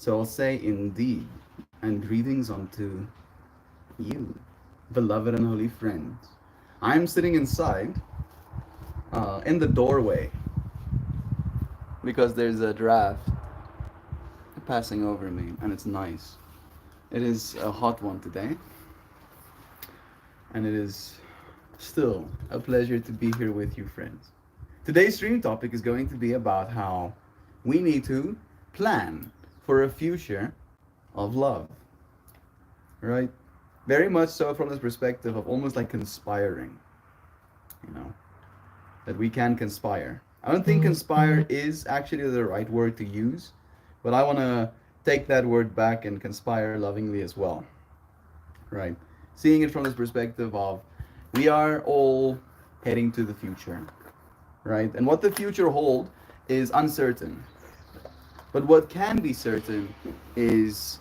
So I'll say indeed, and greetings unto you, beloved and holy friends. I'm sitting inside, in the doorway, because there's a draft passing over me, and it's nice. It is a hot one today, and it is still a pleasure to be here with you, friends. Today's stream topic is going to be about how we need to plan for a future of love, right? Very much so from this perspective of almost like conspiring, you know, that we can conspire. I don't think conspire is actually the right word to use, but I want to take that word back and conspire lovingly as well, right? Seeing it from this perspective of we are all heading to the future, right? And what the future hold is uncertain. But what can be certain is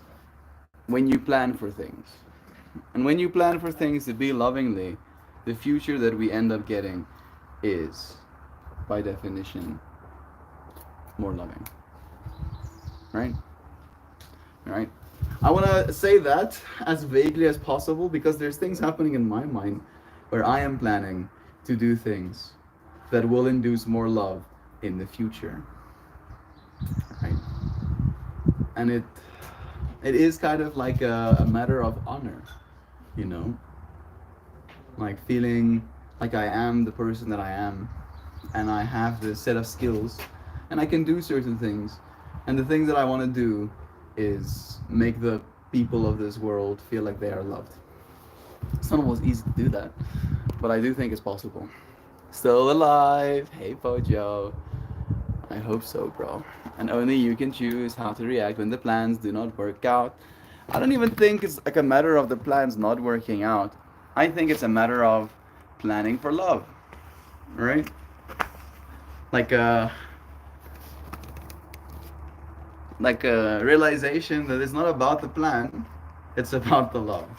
when you plan for things. And when you plan for things to be lovingly, the future that we end up getting is, by definition, more loving. Right? Right? I want to say that as vaguely as possible because there's things happening in my mind where I am planning to do things that will induce more love in the future. Right? And it is kind of like a matter of honor, you know, like feeling like I am the person that I am, and I have this set of skills, and I can do certain things, and the thing that I want to do is make the people of this world feel like they are loved. It's not always easy to do that, but I do think it's possible. Still alive, hey Pojo. I hope so, bro. And only you can choose how to react when the plans do not work out. I don't even think it's like a matter of the plans not working out. I think it's a matter of planning for love, right? Like a realization that it's not about the plan, it's about the love.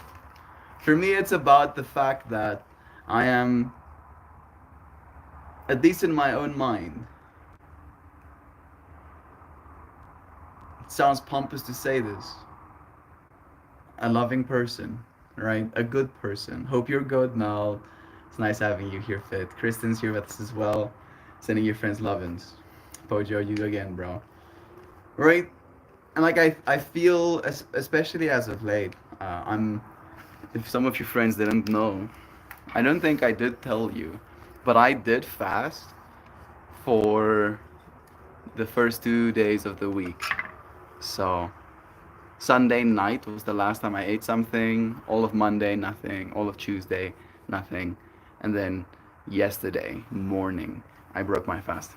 For me, it's about the fact that I am, at least in my own mind, it sounds pompous to say this, a loving person, right? A good person. Hope you're good, Mel. It's nice having you here, Fit. Kristen's here with us as well. Sending your friends lovin's. Pojo, you again, bro. Right? And like I feel, especially as of late, if some of your friends didn't know, I don't think I did tell you, but I did fast for the first 2 days of the week. So Sunday night was the last time I ate something. All of Monday, nothing. All of Tuesday, nothing. And then yesterday morning, I broke my fast.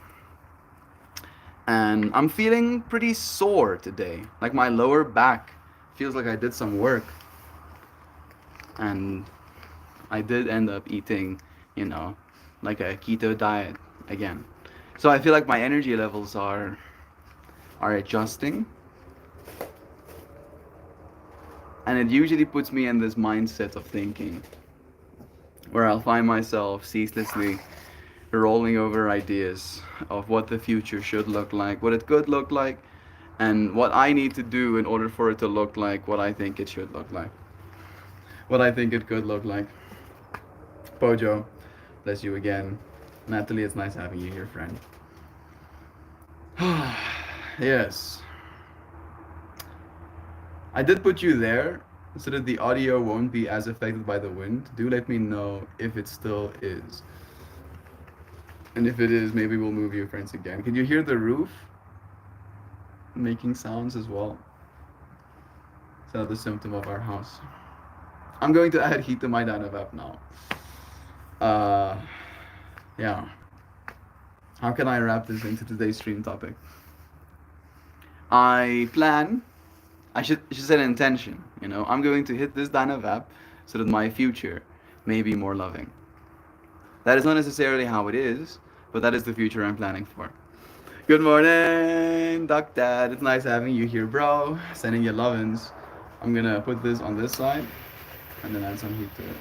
And I'm feeling pretty sore today. Like my lower back feels like I did some work. And I did end up eating, you know, like a keto diet again. So I feel like my energy levels are adjusting, and it usually puts me in this mindset of thinking where I'll find myself ceaselessly rolling over ideas of what the future should look like, what it could look like, and what I need to do in order for it to look like what I think it should look like, what I think it could look like. Pojo, bless you again. Natalie, it's nice having you here, friend. Yes. I did put you there so that the audio won't be as affected by the wind. Do let me know if it still is. And if it is, maybe we'll move you, friends, again. Can you hear the roof making sounds as well? It's another symptom of our house. I'm going to add heat to my Dynavap now. Uh, yeah. How can I wrap this into today's stream topic? I plan. I should set an intention. You know, I'm going to hit this Dynavap so that my future may be more loving. That is not necessarily how it is, but that is the future I'm planning for. Good morning, Duck Dad. It's nice having you here, bro. Sending you lovin's. I'm gonna put this on this side and then add some heat to it.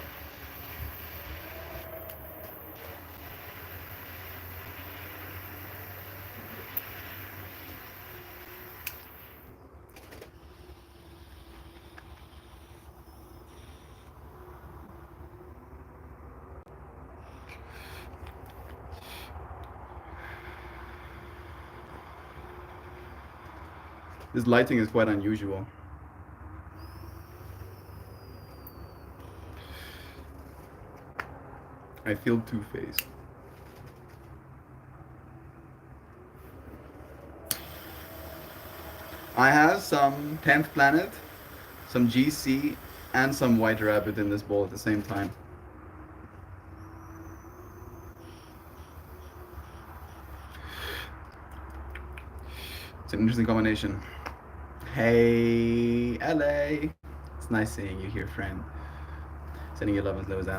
This lighting is quite unusual. I feel two-faced. I have some 10th Planet, some GC, and some White Rabbit in this bowl at the same time. It's an interesting combination. Hey, LA. It's nice seeing you here, friend. Sending you love and slows down.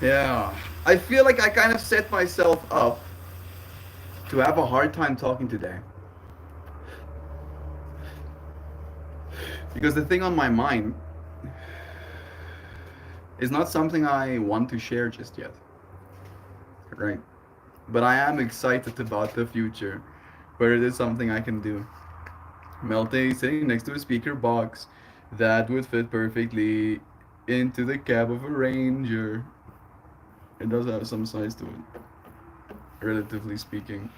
Yeah. I feel like I kind of set myself up to have a hard time talking today. Because the thing on my mind is not something I want to share just yet. Right? But I am excited about the future, where it is something I can do. Melte sitting next to a speaker box that would fit perfectly into the cab of a Ranger. It does have some size to it, relatively speaking.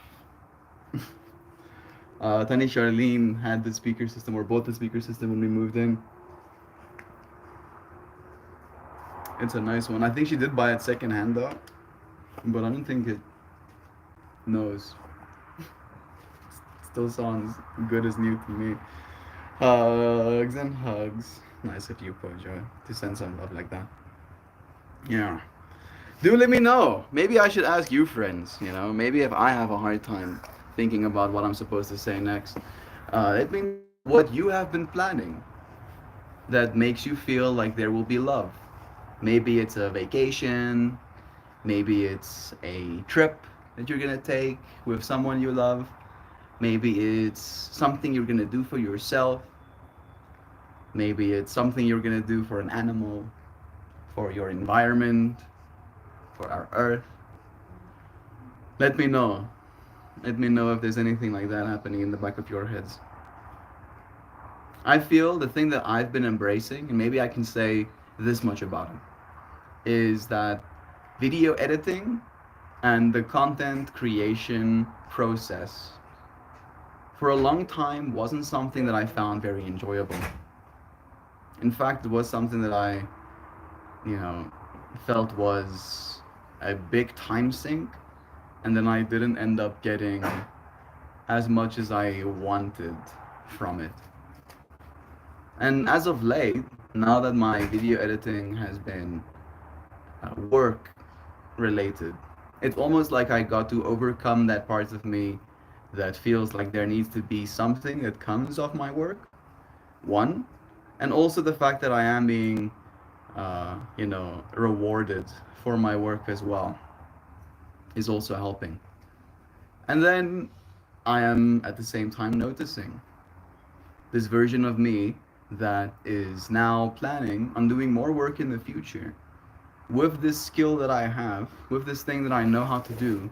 Tani Charlene had the speaker system, or bought the speaker system when we moved in. It's a nice one. I think she did buy it secondhand though, but I don't think it knows. Still sounds good as new to me. Hugs and hugs. Nice of you, Pojo, to send some love like that. Yeah. Do let me know. Maybe I should ask you, friends. You know, maybe if I have a hard time thinking about what I'm supposed to say next, let me know what you have been planning that makes you feel like there will be love. Maybe it's a vacation. Maybe it's a trip that you're gonna take with someone you love. Maybe it's something you're gonna do for yourself. Maybe it's something you're gonna do for an animal, for your environment, for our earth. Let me know. Let me know if there's anything like that happening in the back of your heads. I feel the thing that I've been embracing, and maybe I can say this much about it, is that video editing and the content creation process for a long time wasn't something that I found very enjoyable. In fact, it was something that I, felt was a big time sink, and then I didn't end up getting as much as I wanted from it. And as of late, now that my video editing has been work related, it's almost like I got to overcome that part of me that feels like there needs to be something that comes off my work. One, and also the fact that I am being, rewarded for my work as well is also helping. And then I am at the same time noticing this version of me that is now planning on doing more work in the future with this skill that I have, with this thing that I know how to do,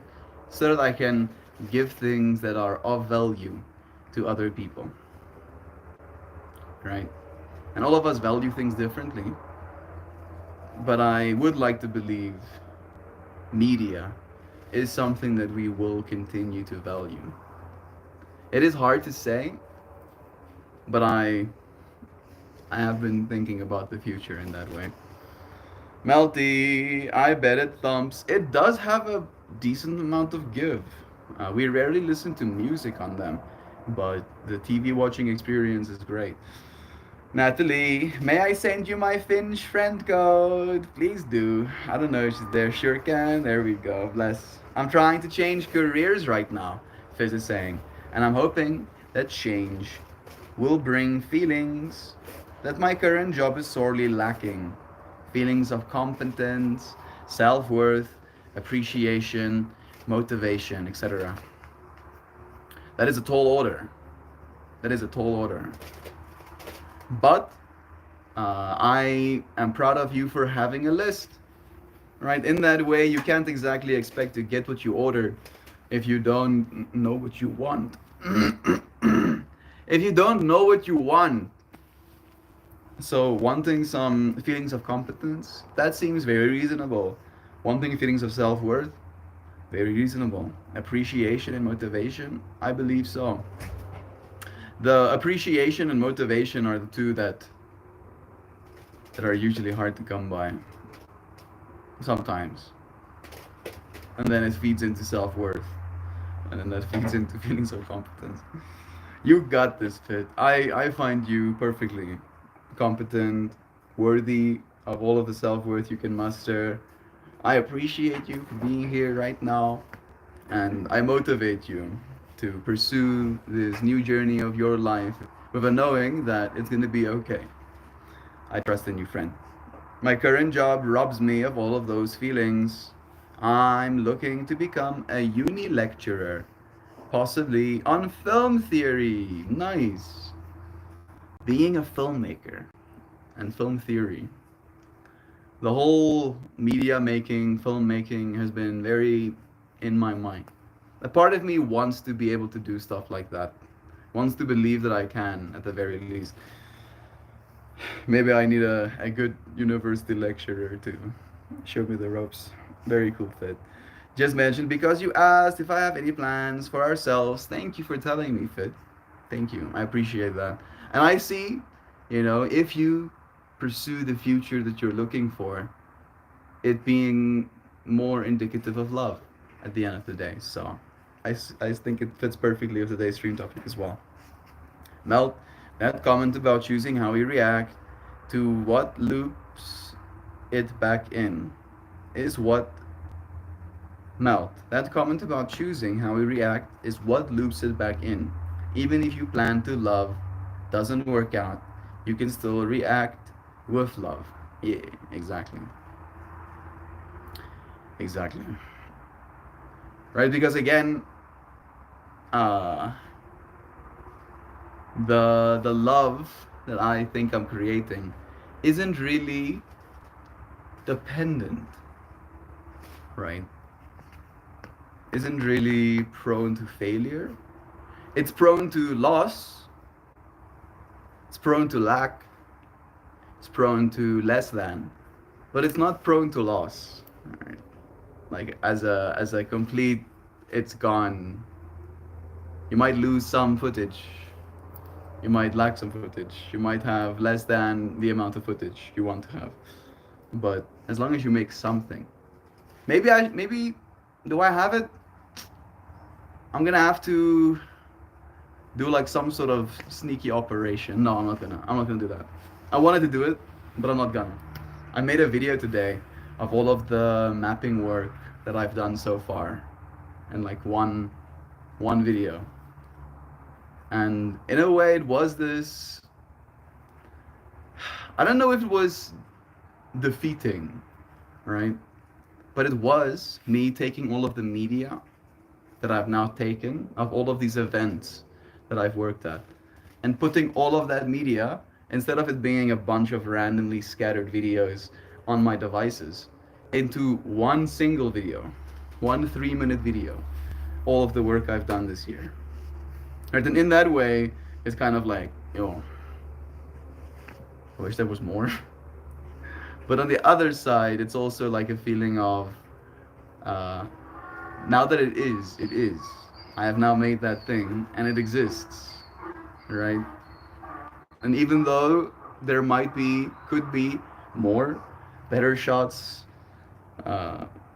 so that I can give things that are of value to other people. Right? And all of us value things differently, but I would like to believe media is something that we will continue to value. It is hard to say, but I have been thinking about the future in that way. Melty, I bet it thumps. It does have a decent amount of give. We rarely listen to music on them, but the TV watching experience is great. Natalie, may I send you my Finch friend code? Please do. I don't know if she's there. Sure can. There we go. Bless. I'm trying to change careers right now, Fizz is saying. And I'm hoping that change will bring feelings that my current job is sorely lacking. Feelings of competence, self-worth, appreciation, motivation, etc. That is a tall order. That is a tall order. But I am proud of you for having a list. Right? In that way, you can't exactly expect to get what you ordered if you don't know what you want. If you don't know what you want. So wanting some feelings of competence, that seems very reasonable. Wanting feelings of self-worth, Very reasonable. Appreciation and motivation? I believe so. The appreciation and motivation are the two that are usually hard to come by sometimes. And then it feeds into self-worth. And then that feeds into feelings of competence. You got this, Fit. I find you perfectly competent, worthy of all of the self-worth you can muster. I appreciate you for being here right now, and I motivate you to pursue this new journey of your life with a knowing that it's going to be okay. I trust in you, friend. My current job robs me of all of those feelings. I'm looking to become a uni lecturer, possibly on film theory. Nice. Being a filmmaker and film theory. The whole media making, filmmaking has been very in my mind. A part of me wants to be able to do stuff like that, wants to believe that I can at the very least. Maybe I need a good university lecturer to show me the ropes. Very cool, Fit. Just mentioned because you asked if I have any plans for ourselves. Thank you for telling me, Fit. Thank you. I appreciate that. And I see, if you pursue the future that you're looking for, it being more indicative of love at the end of the day. So I think it fits perfectly with today's stream topic as well. Mel, that comment about choosing how we react to what loops it back in is what Melt. That comment about choosing how we react is what loops it back in. Even if you plan to love doesn't work out, you can still react with love. Yeah, exactly. Exactly. Right? Because again, uh, the love that I think I'm creating isn't really dependent, right? Isn't really prone to failure. It's prone to loss. It's prone to lack. It's prone to less than, but it's not prone to loss. Right? Like as a complete, it's gone. You might lose some footage. You might lack some footage. You might have less than the amount of footage you want to have. But as long as you make something, maybe do I have it? I'm gonna have to do like some sort of sneaky operation. No, I'm not gonna do that. I wanted to do it, but I'm not gonna. I made a video today of all of the mapping work that I've done so far, and like one video. And in a way, it was this. I don't know if it was defeating, right? But it was me taking all of the media that I've now taken of all of these events that I've worked at and putting all of that media, instead of it being a bunch of randomly scattered videos on my devices, into one single video, 1 3-minute video, all of the work I've done this year. Right? And in that way, it's kind of like, I wish there was more. But on the other side, it's also like a feeling of, now that it is. I have now made that thing, and it exists, right? And even though there could be more, better shots,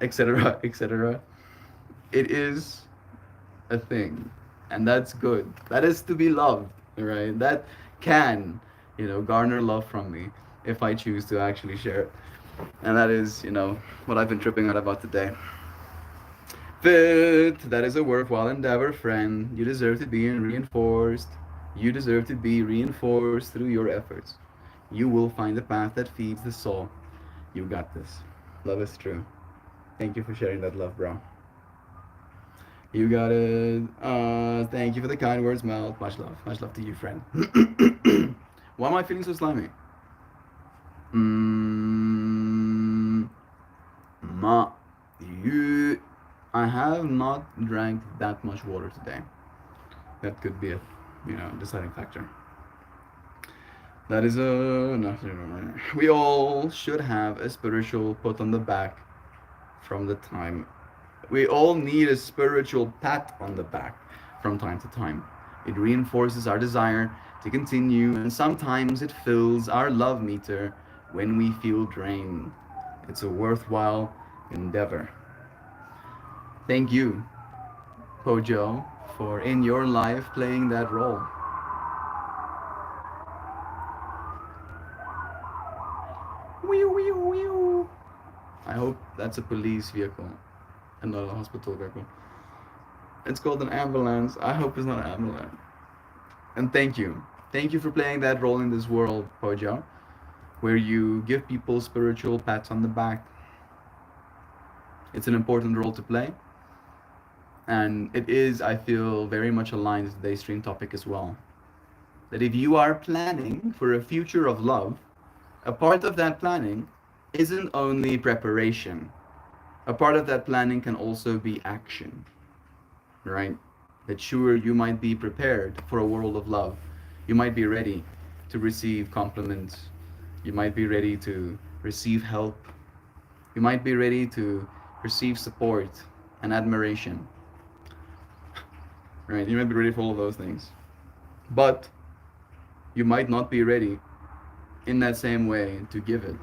etc., etc., it is a thing, and that's good. That is to be loved, right? That can, garner love from me if I choose to actually share it. And that is, what I've been tripping out about today. Fit, that is a worthwhile endeavor, friend. You deserve to be reinforced. You deserve to be reinforced through your efforts. You will find the path that feeds the soul. You got this. Love is true. Thank you for sharing that love, bro. You got it. Thank you for the kind words, Mel. Much love. Much love to you, friend. Why am I feeling so slimy? Ma, you. I have not drank that much water today. That could be a, deciding factor. That is nothing. We all should have a spiritual put on the back from the time We all need a spiritual pat on the back from time to time. It reinforces our desire to continue, and sometimes it fills our love meter when we feel drained. It's a worthwhile endeavor. Thank you, Pojo, for in your life playing that role. I hope that's a police vehicle and not a hospital vehicle. It's called an ambulance. I hope it's not an ambulance. And thank you. Thank you for playing that role in this world, Pojo, where you give people spiritual pats on the back. It's an important role to play. And it is, I feel, very much aligned with today's stream topic as well. That if you are planning for a future of love, a part of that planning isn't only preparation. A part of that planning can also be action, right? That sure, you might be prepared for a world of love. You might be ready to receive compliments. You might be ready to receive help. You might be ready to receive support and admiration, right? You might be ready for all of those things. But you might not be ready in that same way to give it.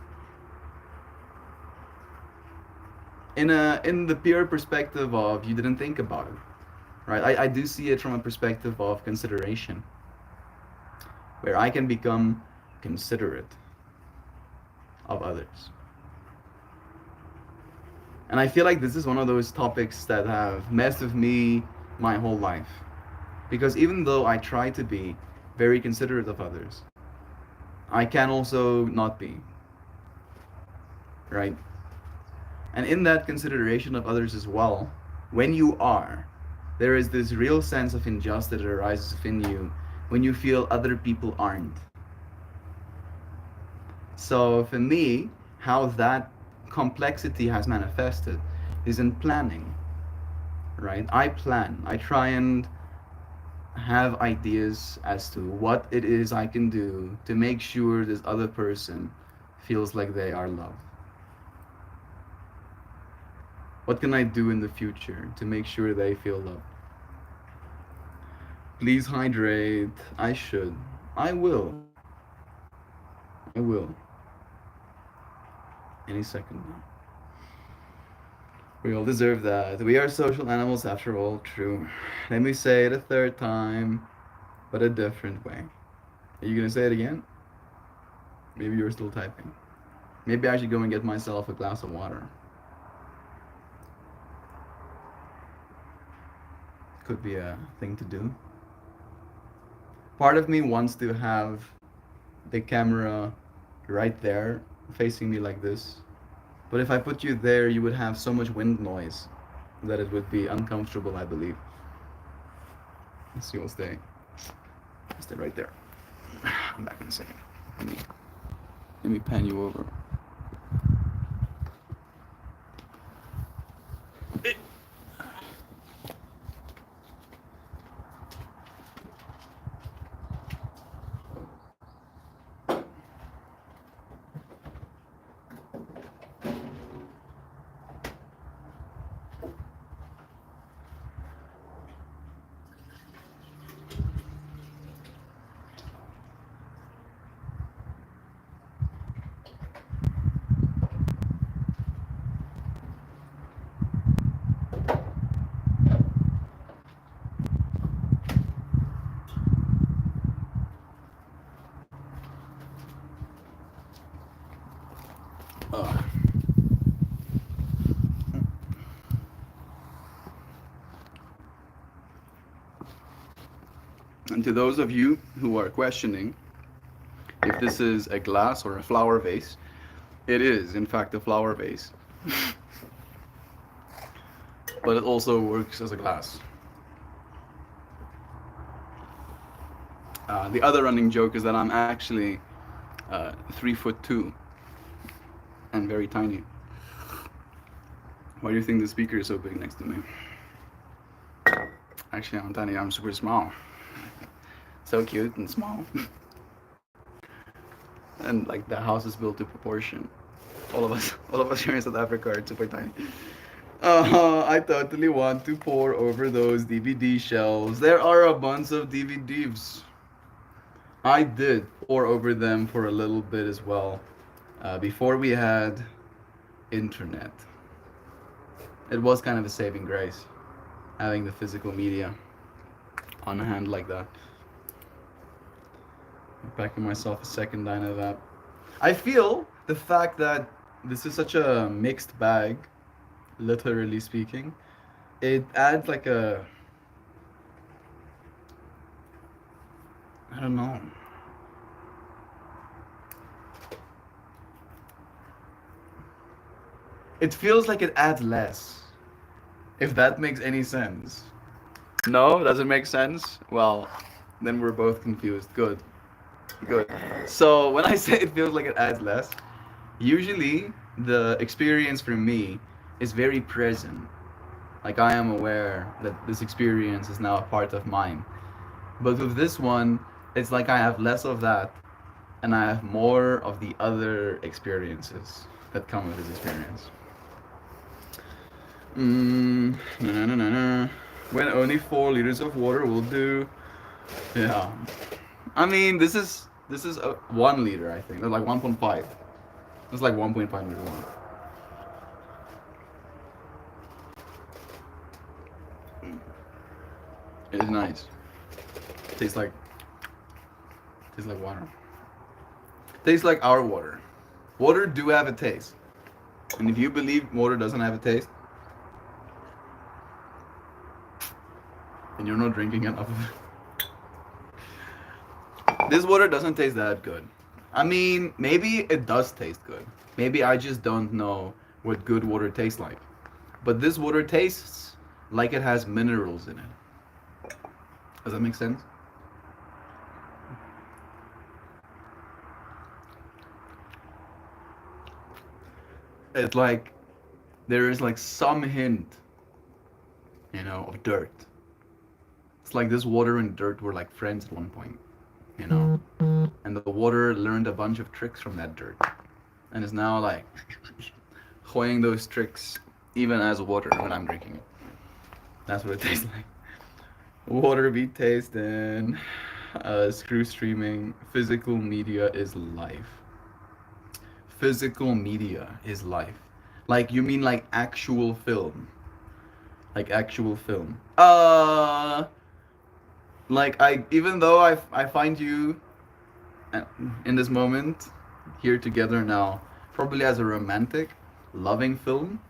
In the pure perspective of you didn't think about it, right? I do see it from a perspective of consideration, where I can become considerate of others. And I feel like this is one of those topics that have messed with me my whole life. Because even though I try to be very considerate of others, I can also not be, right? And in that consideration of others as well, when you are, there is this real sense of injustice that arises within you when you feel other people aren't. So for me, how that complexity has manifested is in planning, right? I plan. I try and have ideas as to what it is I can do to make sure this other person feels like they are loved. What can I do in the future to make sure they feel loved? Please hydrate. I should. I will. I will. Any second now. We all deserve that. We are social animals after all. True. Let me say it a third time, but a different way. Are you gonna say it again? Maybe you're still typing. Maybe I should go and get myself a glass of water. Could be a thing to do. Part of me wants to have the camera right there, facing me like this. But if I put you there, you would have so much wind noise that it would be uncomfortable, I believe. So you'll stay right there. I'm back in a second. Let me pan you over. And to those of you who are questioning if this is a glass or a flower vase, it is, in fact, a flower vase. But it also works as a glass. The other running joke is that I'm actually 3'2" and very tiny. Why do you think the speaker is so big next to me? Actually, I'm tiny. I'm super small. So cute and small. And like the house is built to proportion. All of us here in South Africa are super tiny. I totally want to pour over those DVD shelves. There are a bunch of DVDs. I did pour over them for a little bit as well. Before we had internet, it was kind of a saving grace having the physical media on hand like that. Packing myself a second dine of that. I feel the fact that this is such a mixed bag, literally speaking, it adds like a, I don't know. It feels like it adds less, if that makes any sense. No, does it make sense? Well, then we're both confused. Good. Good. So when I say it feels like it adds less, usually the experience for me is very present. Like I am aware that this experience is now a part of mine. But with this one, it's like I have less of that and I have more of the other experiences that come with this experience. Na, na, na, na. When only 4 liters of water will do. Yeah. I mean, this is 1 liter, I think. That's like 1.5. It's like 1.5 liter one. It is nice. Tastes like water. Tastes like our water. Water do have a taste. And if you believe water doesn't have a taste, then you're not drinking enough of it. This water doesn't taste that good. I mean, maybe it does taste good. Maybe I just don't know what good water tastes like. But this water tastes like it has minerals in it. Does that make sense? It's like there is like some hint, of dirt. It's like this water and dirt were like friends at one point, you know? And the water learned a bunch of tricks from that dirt. And is now like hoying those tricks even as water when I'm drinking it. That's what it tastes like. Water be tasting. Screw streaming. Physical media is life. Physical media is life. Like you mean like actual film? Like actual film? Like even though I find you in this moment here together now probably as a romantic, loving film.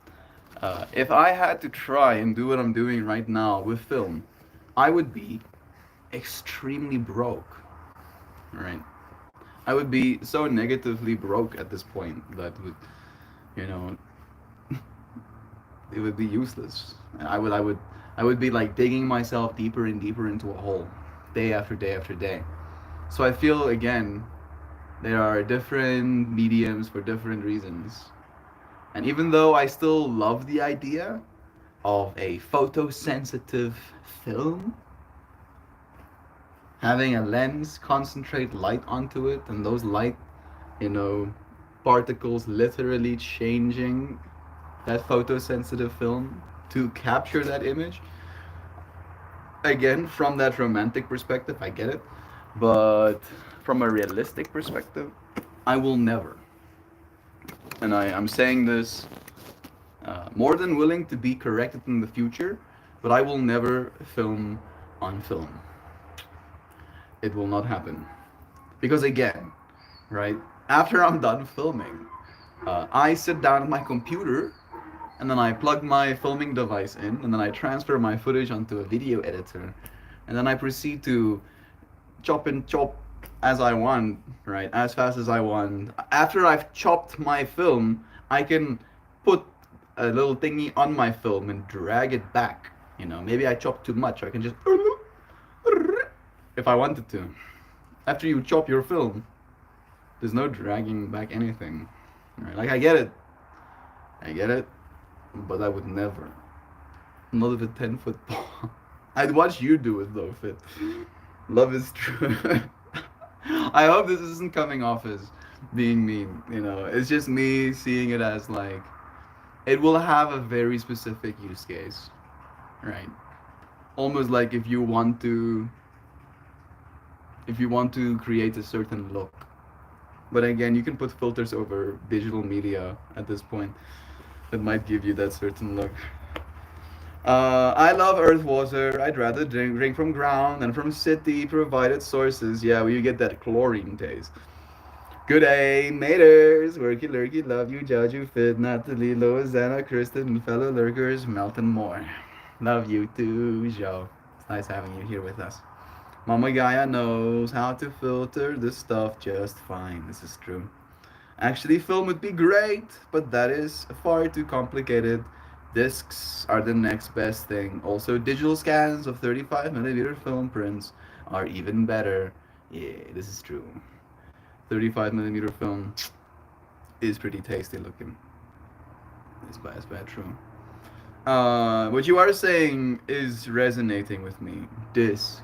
If I had to try and do what I'm doing right now with film, I would be extremely broke. Right? I would be so negatively broke at this point that would, you know, it would be useless. I would be like digging myself deeper and deeper into a hole, day after day after day. So I feel again, there are different mediums for different reasons. And even though I still love the idea of a photosensitive film, having a lens concentrate light onto it and those light, you know, particles literally changing that photosensitive film to capture that image. Again, from that romantic perspective, I get it. But from a realistic perspective, I will never. And I'm saying this more than willing to be corrected in the future, but I will never film on film. It will not happen. Because again, right, after I'm done filming, I sit down at my computer and then I plug my filming device in and then I transfer my footage onto a video editor and then I proceed to chop and chop as I want, right, as fast as I want. After I've chopped my film, I can put a little thingy on my film and drag it back. Maybe I chopped too much. I can just if I wanted to. After you chop your film, there's no dragging back anything. Right? Like I get it, but I would never. Not with a 10-foot ball. I'd watch you do it though, Fit. Love is true. I hope this isn't coming off as being mean. It's just me seeing it as like, it will have a very specific use case, right? Almost like if you want to create a certain look. But again, you can put filters over digital media at this point that might give you that certain look. I love earth water. I'd rather drink from ground than from city provided sources. Yeah, well, you get that chlorine taste. Good day, maters. Worky lurky, love you, judge you, fit, Natalie, Lois, Anna, Kristen, and fellow lurkers, Melton Moore. Love you too, Joe. It's nice having you here with us. Mama Gaia knows how to filter the stuff just fine. This is true. Actually, film would be great, but that is far too complicated. Discs are the next best thing. Also, digital scans of 35mm film prints are even better. Yeah, this is true. 35mm film is pretty tasty looking. It's bad, true. What you are saying is resonating with me. Discs.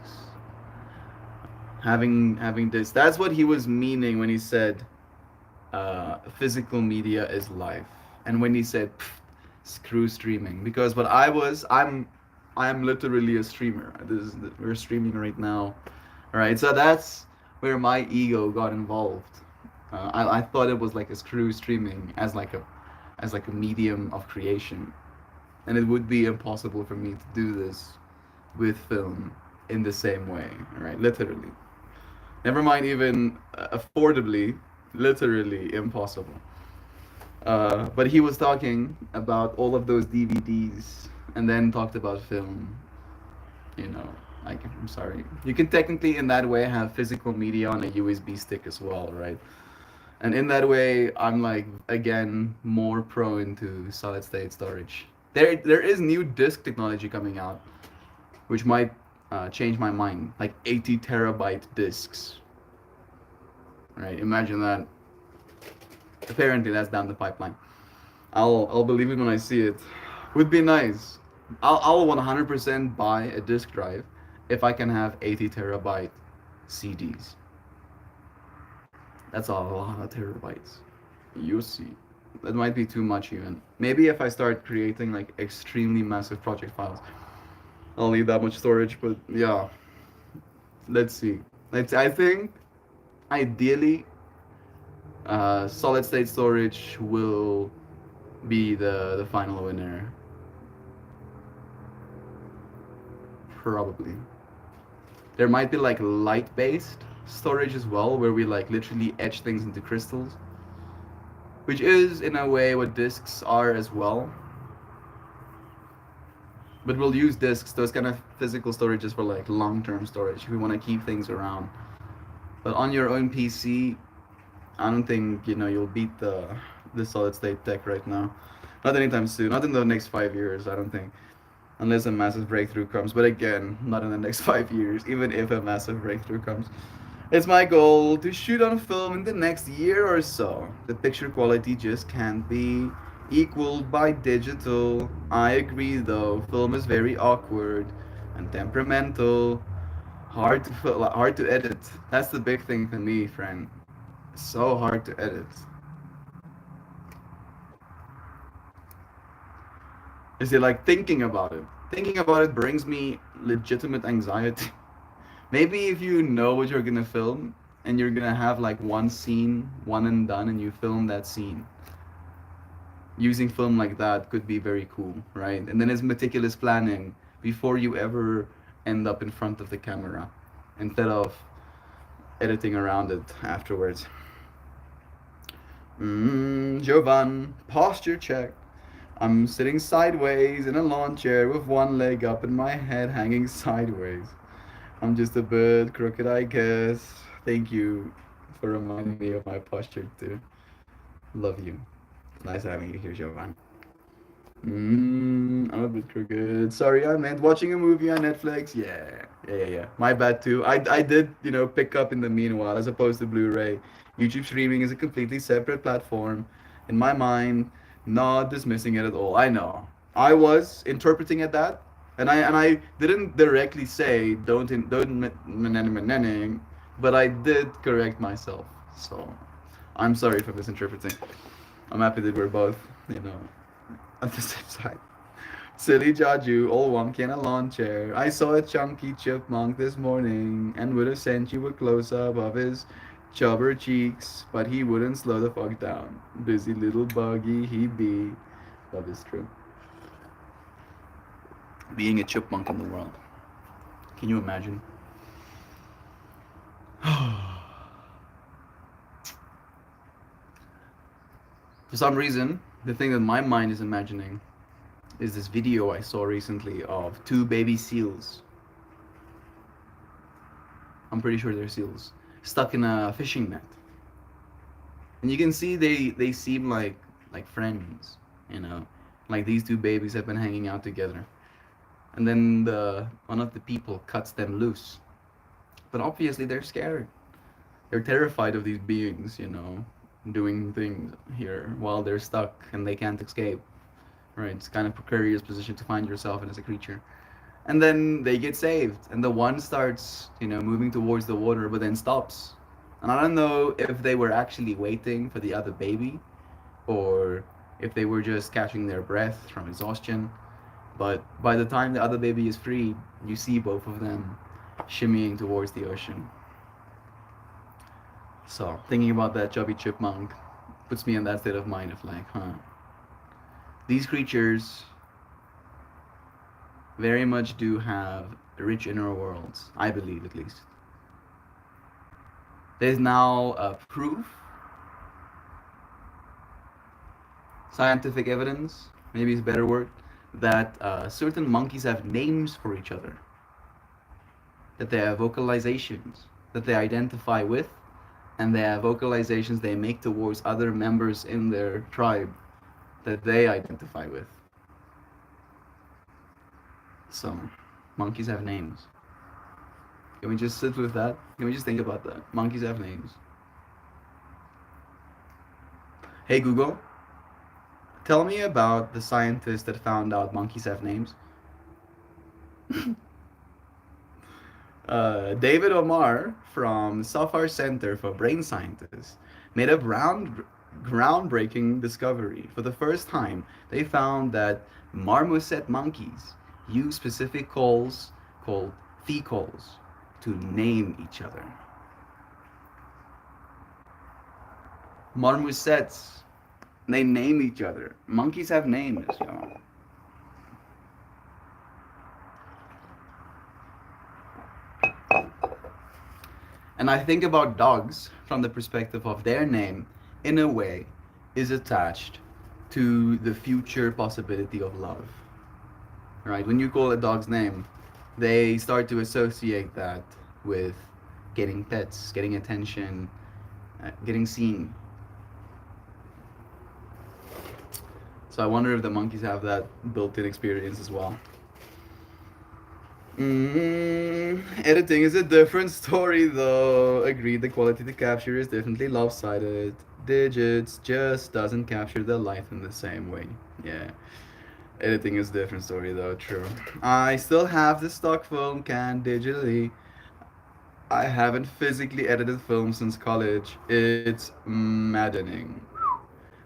Having this. That's what he was meaning when he said physical media is life. And when he said screw streaming. Because what I'm literally a streamer. We're streaming right now. Alright, so that's where my ego got involved. I thought it was like a screw streaming as like a medium of creation, and it would be impossible for me to do this with film in the same way, right? Literally, never mind even affordably, literally impossible. But he was talking about all of those DVDs, and then talked about film. You know, like I'm sorry, you can technically in that way have physical media on a USB stick as well, right? And in that way, I'm like again more prone to solid state storage. There is new disk technology coming out, which might change my mind. Like 80 terabyte disks, right? Imagine that. Apparently, that's down the pipeline. I'll believe it when I see it. Would be nice. I'll 100% buy a disk drive if I can have 80 terabyte CDs. That's a lot of terabytes. You see. That might be too much even. Maybe if I start creating like extremely massive project files, I'll need that much storage, but yeah. Let's see. I think ideally solid state storage will be the final winner. Probably. There might be like light based storage as well, where we like literally etch things into crystals, which is in a way what discs are as well. But we'll use discs, those kind of physical storages, for like long-term storage if we want to keep things around. But on your own PC, I don't think you'll beat the solid state tech right now. Not anytime soon. Not in the next 5 years. I don't think, unless a massive breakthrough comes. But again, not in the next 5 years. Even if a massive breakthrough comes, it's my goal to shoot on film in the next year or so. The picture quality just can't be equaled by digital. I agree though. Film is very awkward and temperamental. Hard to edit. That's the big thing for me, friend. So hard to edit. Is it like thinking about it? Thinking about it brings me legitimate anxiety. Maybe if you know what you're gonna film and you're gonna have like one scene, one and done, and you film that scene. Using film like that could be very cool, right? And then it's meticulous planning before you ever end up in front of the camera, instead of editing around it afterwards. Jovan, posture check. I'm sitting sideways in a lawn chair with one leg up and my head hanging sideways. I'm just a bit crooked, I guess. Thank you for reminding me of my posture too. Love you. Nice having you here, Jovan. I'm a bit crooked. Sorry, I meant watching a movie on Netflix. Yeah. My bad too. I did, pick up in the meanwhile, as opposed to Blu-ray. YouTube streaming is a completely separate platform. In my mind, not dismissing it at all. I know. I was interpreting it that, and I didn't directly say don't, but I did correct myself. So I'm sorry for misinterpreting. I'm happy that we're both, at the same time. Silly Jaju, all wonky in a lawn chair. I saw a chunky chipmunk this morning and would have sent you a close up of his chubber cheeks, but he wouldn't slow the fuck down. Busy little buggy he be. That is true. Being a chipmunk in the world. Can you imagine? For some reason, the thing that my mind is imagining is this video I saw recently of two baby seals. I'm pretty sure they're seals stuck in a fishing net, and you can see they seem like friends, you know, like these two babies have been hanging out together. And then the one of the people cuts them loose, but obviously they're scared. They're terrified of these beings, you know, doing things here while they're stuck and they can't escape. Right? It's kind of precarious position to find yourself in as a creature. And then they get saved, and the one starts, you know, moving towards the water, but then stops. And I don't know if they were actually waiting for the other baby, or if they were just catching their breath from exhaustion. But by the time the other baby is freed, you see both of them shimmying towards the ocean. So thinking about that chubby chipmunk puts me in that state of mind of like, these creatures very much do have rich inner worlds, I believe at least. There's now proof, scientific evidence, maybe it's a better word, that certain monkeys have names for each other, that they have vocalizations that they identify with, and they have vocalizations they make towards other members in their tribe that they identify with. So, monkeys have names. Can we just sit with that? Can we just think about that? Monkeys have names. Hey Google, tell me about the scientist that found out monkeys have names. David Omar from Safar Center for Brain Scientists made a groundbreaking discovery. For the first time, they found that marmoset monkeys use specific calls called fecals to name each other. Marmosets, they name each other. Monkeys have names, y'all. And I think about dogs from the perspective of their name, in a way, is attached to the future possibility of love. Right? When you call a dog's name, they start to associate that with getting pets, getting attention, getting seen. So I wonder if the monkeys have that built-in experience as well. Editing is a different story though. Agreed, the quality to capture is definitely lopsided. Digits just doesn't capture the light in the same way. Yeah. Editing is a different story though, true. I still have the stock film canned digitally. I haven't physically edited film since college. It's maddening.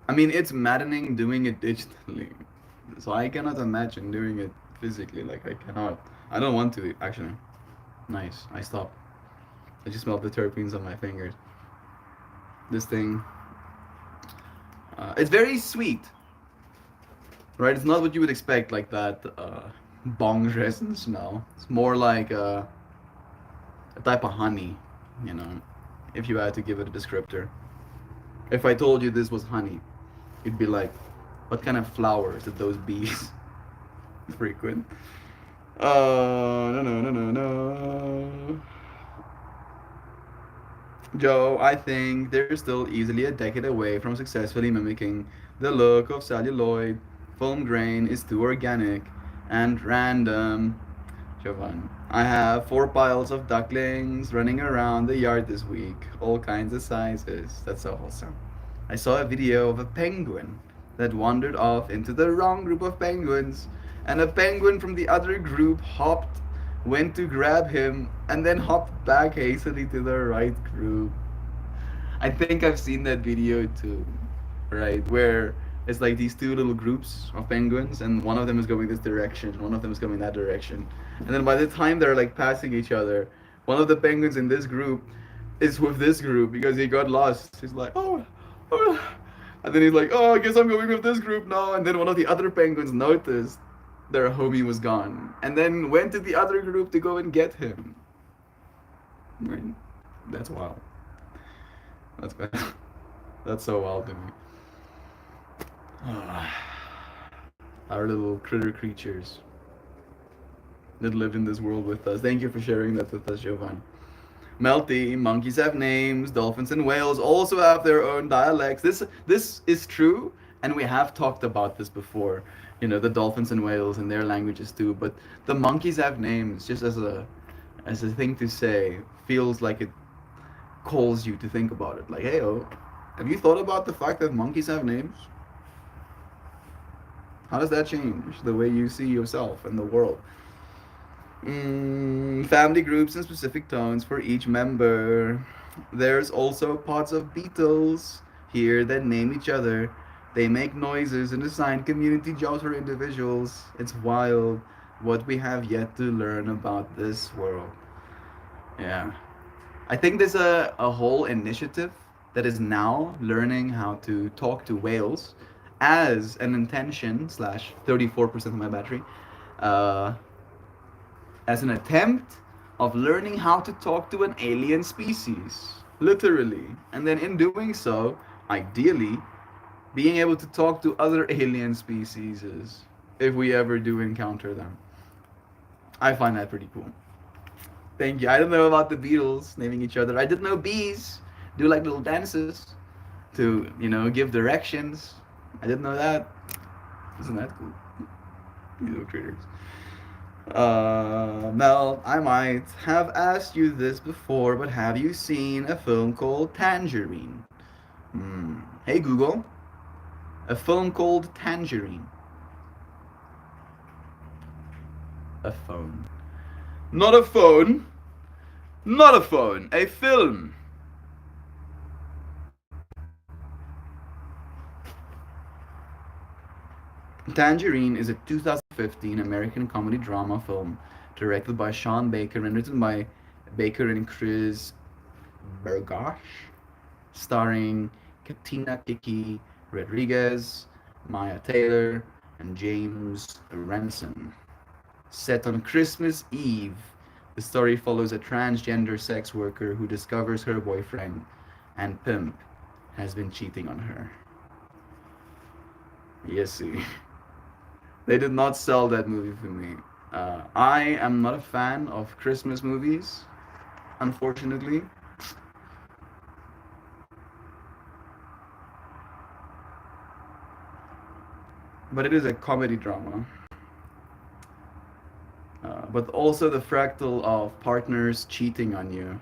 I mean, it's maddening doing it digitally. So I cannot imagine doing it physically. Like, I cannot. I don't want to, actually. Nice. I stopped. I just smelled the terpenes on my fingers. This thing. It's very sweet. Right? It's not what you would expect, like that bong resin smell. It's more like a type of honey, you know, if you had to give it a descriptor. If I told you this was honey, you'd be like, what kind of flowers did those bees frequent? No. Joe, I think they're still easily a decade away from successfully mimicking the look of celluloid. Film grain is too organic and random. Jovan, I have 4 piles of ducklings running around the yard this week, all kinds of sizes. That's so wholesome. I saw a video of a penguin that wandered off into the wrong group of penguins, and a penguin from the other group went to grab him, and then hopped back hastily to the right group. I think I've seen that video too, right? Where It's like these two little groups of penguins, and one of them is going this direction, one of them is going that direction. And then by the time they're like passing each other, one of the penguins in this group is with this group because he got lost. He's like, oh. And then he's like, oh, I guess I'm going with this group now. And then one of the other penguins noticed their homie was gone, and then went to the other group to go and get him. Right? That's wild. That's that's so wild to me. Our little critter creatures that live in this world with us. Thank you for sharing that with us, Jovan. Melty, monkeys have names, dolphins and whales also have their own dialects. This is true, and we have talked about this before. You know, the dolphins and whales and their languages too. But the monkeys have names, just as a thing to say, feels like it calls you to think about it. Like, hey, oh, have you thought about the fact that monkeys have names? How does that change the way you see yourself and the world? Family groups and specific tones for each member. There's also pods of beetles here that name each other. They make noises and assign community jobs for individuals. It's wild what we have yet to learn about this world. Yeah. I think there's a whole initiative that is now learning how to talk to whales as an intention slash 34% of my battery, as an attempt of learning how to talk to an alien species, literally. And then in doing so, ideally, being able to talk to other alien species if we ever do encounter them. I find that pretty cool. Thank you. I don't know about the beetles naming each other. I did know bees do like little dances to, you know, give directions. I didn't know that. Isn't that cool? You little critters. Mel, I might have asked you this before, but have you seen a film called Tangerine? Hey Google, a film called Tangerine. A phone. Not a phone. Not a phone. A film. Tangerine is a 2015 American comedy drama film directed by Sean Baker and written by Baker and Chris Bergosh, starring Katina Kiki Rodriguez, Maya Taylor, and James Ransom. Set on Christmas Eve, the story follows a transgender sex worker who discovers her boyfriend and pimp has been cheating on her. Yes, see. They did not sell that movie for me. I am not a fan of Christmas movies, unfortunately. But it is a comedy drama. But also the fractal of partners cheating on you.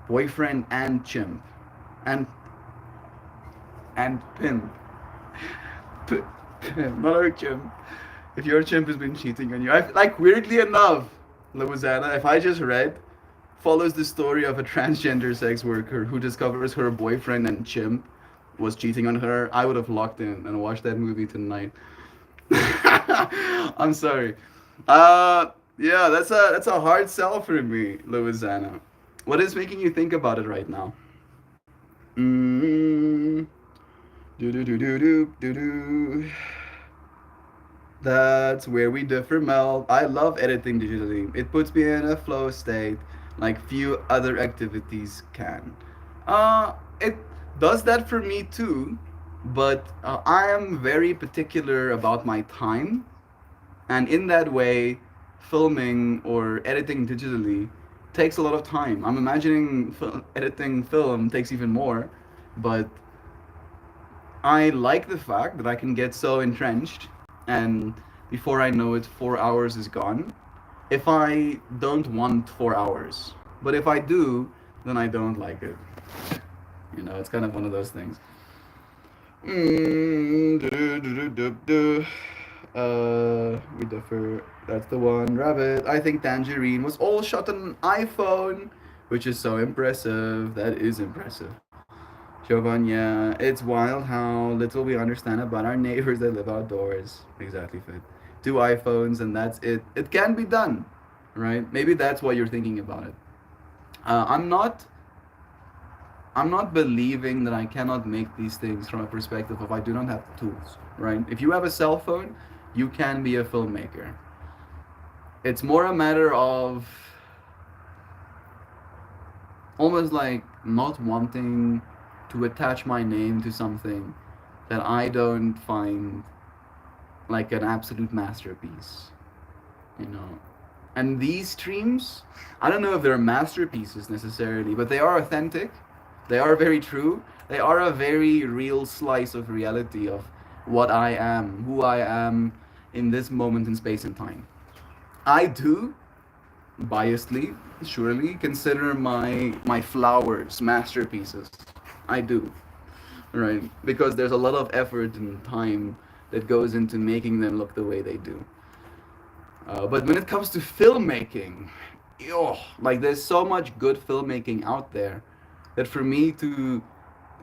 Boyfriend and chimp. And pimp. Not our chimp. If your chimp has been cheating on you. Like, weirdly enough, Louisiana, if I just read, follows the story of a transgender sex worker who discovers her boyfriend and chimp was cheating on her, I would have locked in and watched that movie tonight. I'm sorry. Yeah, that's a hard sell for me, Louisiana. What is making you think about it right now? Mm, do do do do do do do. That's where we differ, Mel. I love editing digitally. It puts me in a flow state like few other activities can. It does that for me too, but I am very particular about my time, and in that way, filming or editing digitally takes a lot of time. I'm imagining editing film takes even more, but I like the fact that I can get so entrenched, and before I know it, 4 hours is gone. If I don't want 4 hours, but if I do, then I don't like it. You know, it's kind of one of those things. We differ. That's the one. Rabbit. I think Tangerine was all shot on an iPhone, which is so impressive. That is impressive. Jovan, yeah, it's wild how little we understand about our neighbors that live outdoors. Exactly, Fit. 2 iPhones and that's it. It can be done, right? Maybe that's why you're thinking about it. Uh, I'm not. I'm not believing that I cannot make these things from a perspective of I do not have the tools, right? If you have a cell phone, you can be a filmmaker. It's more a matter of almost like not wanting to attach my name to something that I don't find like an absolute masterpiece, you know. And these streams, I don't know if they're masterpieces necessarily, but they are authentic. They are very true. They are a very real slice of reality of what I am, who I am in this moment in space and time. I do, biasedly, surely, consider my flowers masterpieces. I do, right? Because there's a lot of effort and time that goes into making them look the way they do. But when it comes to filmmaking, like there's so much good filmmaking out there that for me to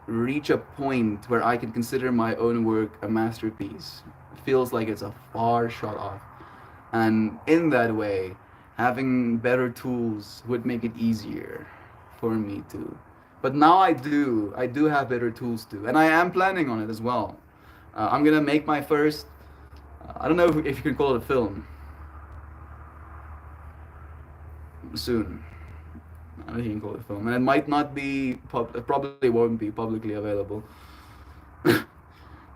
reach a point where I can consider my own work a masterpiece feels like it's a far shot off. And in that way, having better tools would make it easier for me to. But now I do have better tools too, and I am planning on it as well. I'm gonna make my first. I don't know if you can call it a film soon. I don't think you can call it a film, and it might not be. It probably won't be publicly available.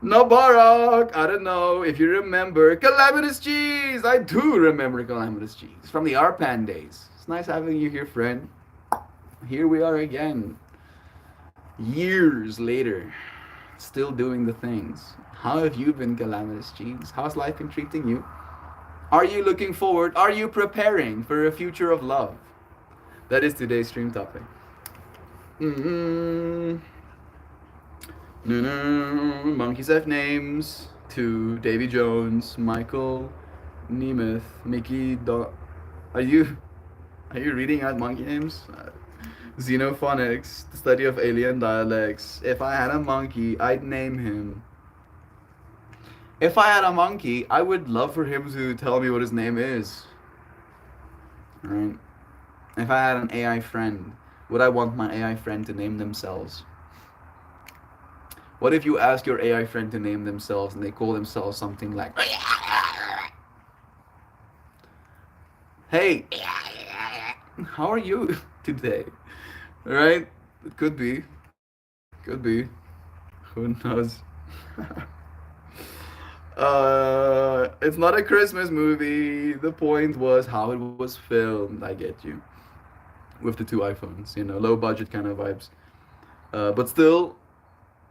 No, Barack. I don't know if you remember Calamitous Cheese. I do remember Calamitous Cheese from the Arpan days. It's nice having you here, friend. Here we are again, years later, still doing the things. How have you been, Calamitous Cheese? How's life been treating you? Are you looking forward? Are you preparing for a future of love? That is today's stream topic. Mm-hmm. No, no, monkeys have names. To Davy Jones, Michael Nemeth, Mickey. Are you reading out monkey names? Xenophonics, the study of alien dialects. If I had a monkey, I'd name him. If I had a monkey, I would love for him to tell me what his name is. Right? If I had an AI friend, would I want my AI friend to name themselves? What if you ask your AI friend to name themselves and they call themselves something like, hey, how are you today? Right? It could be. Could be. Who knows? It's not a Christmas movie. The point was how it was filmed. I get you. With the 2 iPhones, low budget kind of vibes. But still,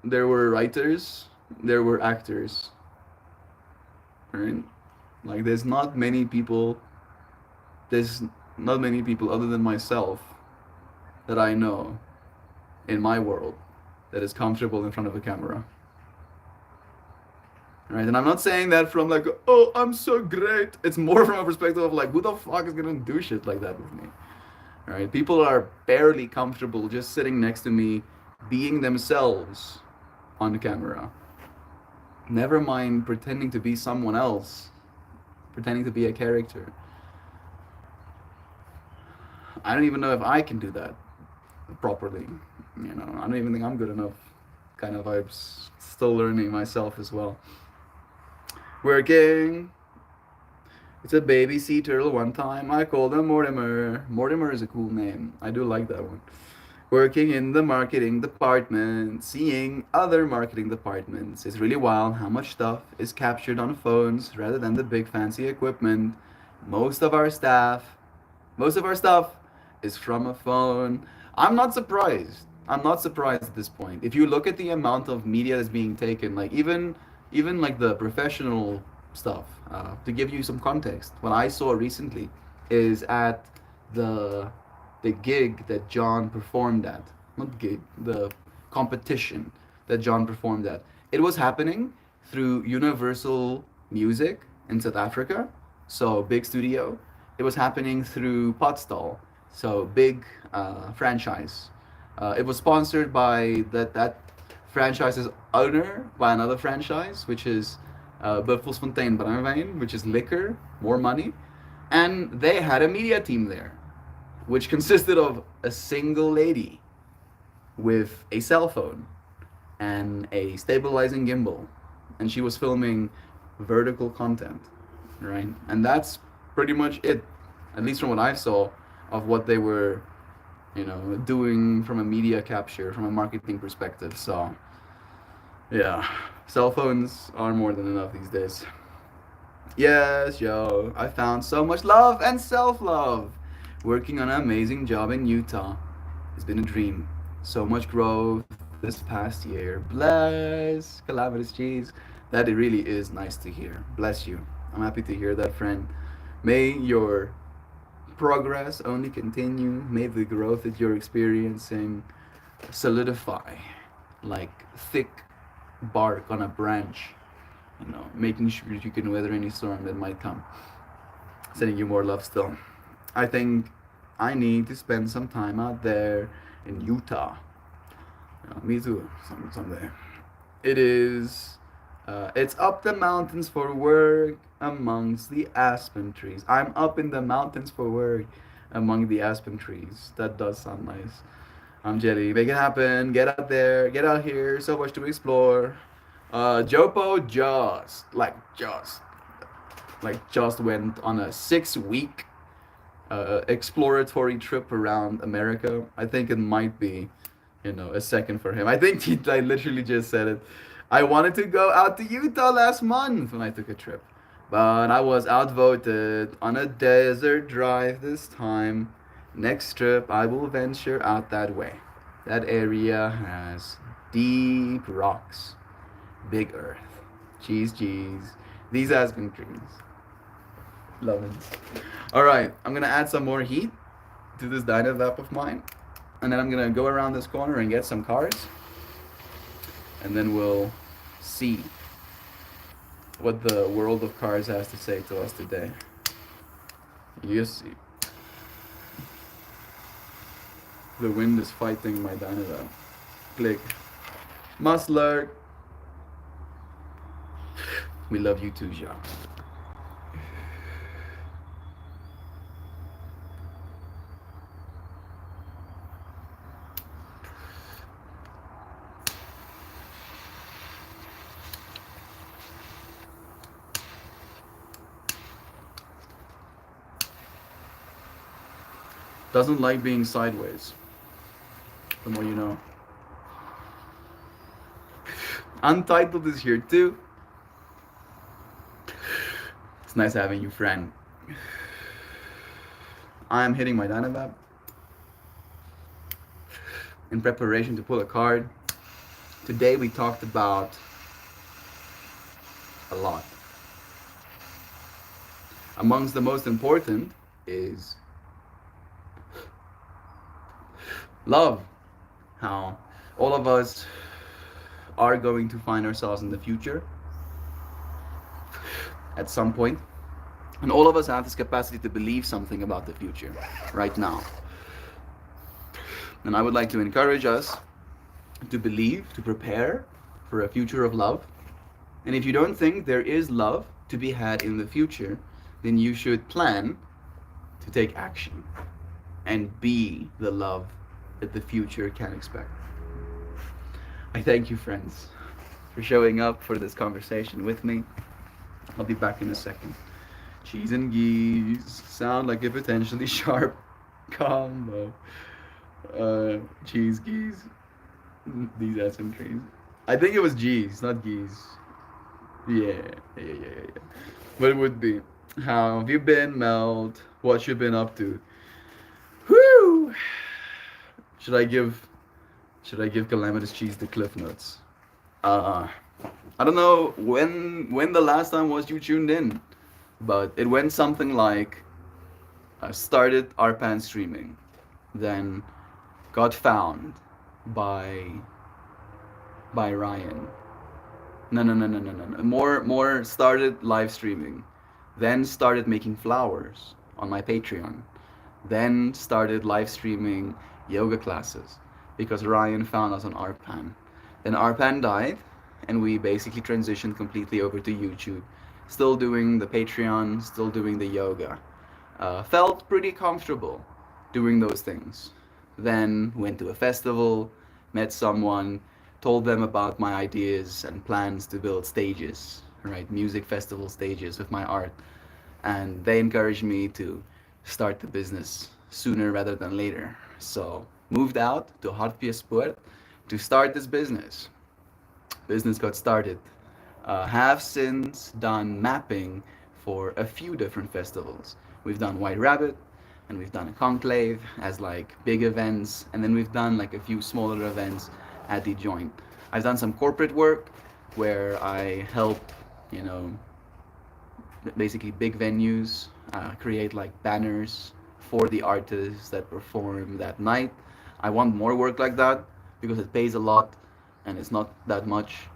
there were writers, there were actors. Right? Like there's not many people other than myself that I know in my world that is comfortable in front of a camera. Right? And I'm not saying that from like, oh, I'm so great. It's more from a perspective of like, who the fuck is gonna do shit like that with me? Right? People are barely comfortable just sitting next to me, being themselves on the camera. Never mind pretending to be someone else, pretending to be a character. I don't even know if I can do that properly. I don't even think I'm good enough. Kind of vibes. Still learning myself as well. Working. It's a baby sea turtle one time. I called him Mortimer. Mortimer is a cool name. I do like that one. Working in the marketing department, seeing other marketing departments. It's really wild how much stuff is captured on phones rather than the big fancy equipment. Most of our staff, most of our stuff is from a phone. I'm not surprised. I'm not surprised at this point. If you look at the amount of media that's being taken, like even like the professional stuff, to give you some context, what I saw recently is at the the gig that John performed at. Not gig, the competition that John performed at. It was happening through Universal Music in South Africa, so big studio. It was happening through Potsdal, so big franchise. It was sponsored by that franchise's owner by another franchise, which is Buffelsfontein Brandewijn, which is liquor, more money. And they had a media team there, which consisted of a single lady with a cell phone and a stabilizing gimbal. And she was filming vertical content, right? And that's pretty much it, at least from what I saw of what they were, doing from a media capture, from a marketing perspective. So, yeah, cell phones are more than enough these days. Yes, yo, I found so much love and self love. Working on an amazing job in Utah. It's been a dream. So much growth this past year. Bless, calamitous cheese. That it really is nice to hear. Bless you. I'm happy to hear that, friend. May your progress only continue. May the growth that you're experiencing solidify like thick bark on a branch, making sure that you can weather any storm that might come. Sending you more love still. I think I need to spend some time out there in Utah. Me too, someday. It is. It's up the mountains for work amongst the aspen trees. I'm up in the mountains for work among the aspen trees. That does sound nice. I'm Jelly. Make it happen. Get out there. Get out here. So much to explore. Jopo just went on a 6 week exploratory trip around America. I think it might be, a second for him. I think he literally just said it. I wanted to go out to Utah last month when I took a trip, but I was outvoted on a desert drive this time. Next trip, I will venture out that way. That area has deep rocks, big earth. Cheese, cheese. These aspen trees. Love it. Alright, I'm gonna add some more heat to this Dynavap of mine. And then I'm gonna go around this corner and get some cars. And then we'll see what the world of cars has to say to us today. You see. The wind is fighting my Dynavap. Click. Musler. We love you too, Jacques. Doesn't like being sideways. The more you know. Untitled is here too. It's nice having you, friend. I'm hitting my Dynavap in preparation to pull a card. Today we talked about a lot. Amongst the most important is love. How all of us are going to find ourselves in the future at some point. And all of us have this capacity to believe something about the future right now. And I would like to encourage us to believe, to prepare for a future of love. And if you don't think there is love to be had in the future, then you should plan to take action and be the love that the future can expect. I thank you, friends, for showing up for this conversation with me. I'll be back in a second. Cheese and geese sound like a potentially sharp combo. Cheese geese. These are some trees. I think it was G's, not geese. Yeah. But it would be. How have you been, Meld? What you been up to? Whew! Should I give Calamitous Cheese the cliff notes? I don't know when the last time was you tuned in, but it went something like I started Arpan streaming, then got found by Ryan. No. More started live streaming, then started making flowers on my Patreon, then started live streaming yoga classes, because Ryan found us on Arpan. Then Arpan died, and we basically transitioned completely over to YouTube. Still doing the Patreon, still doing the yoga. Felt pretty comfortable doing those things. Then went to a festival, met someone, told them about my ideas and plans to build stages, right? Music festival stages with my art. And they encouraged me to start the business sooner rather than later. So moved out to Hartpiesport to start this business. Business got started. Have since done mapping for a few different festivals. We've done White Rabbit, and we've done a conclave as like big events, and then we've done like a few smaller events at the joint. I've done some corporate work where I help, you know, basically big venues create like banners for the artists that perform that night. I want more work like that because it pays a lot and it's not that much,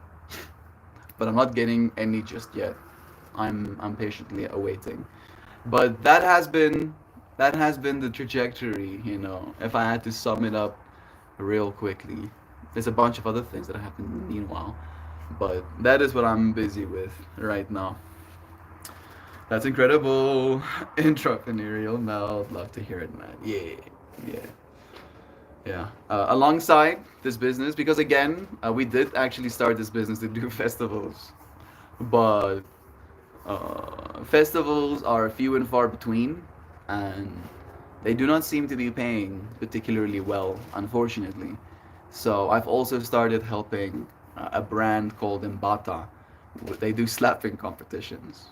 but I'm not getting any just yet. I'm patiently awaiting. But that has been the trajectory, you know. If I had to sum it up real quickly, there's a bunch of other things that happened meanwhile, but that is what I'm busy with right now. That's incredible. Entrepreneurial melt. Love to hear it, man. Yeah, yeah, yeah. Alongside this business, because again, we did actually start this business to do festivals, but festivals are few and far between, and they do not seem to be paying particularly well, unfortunately. So I've also started helping a brand called Mbata. They do slapping competitions.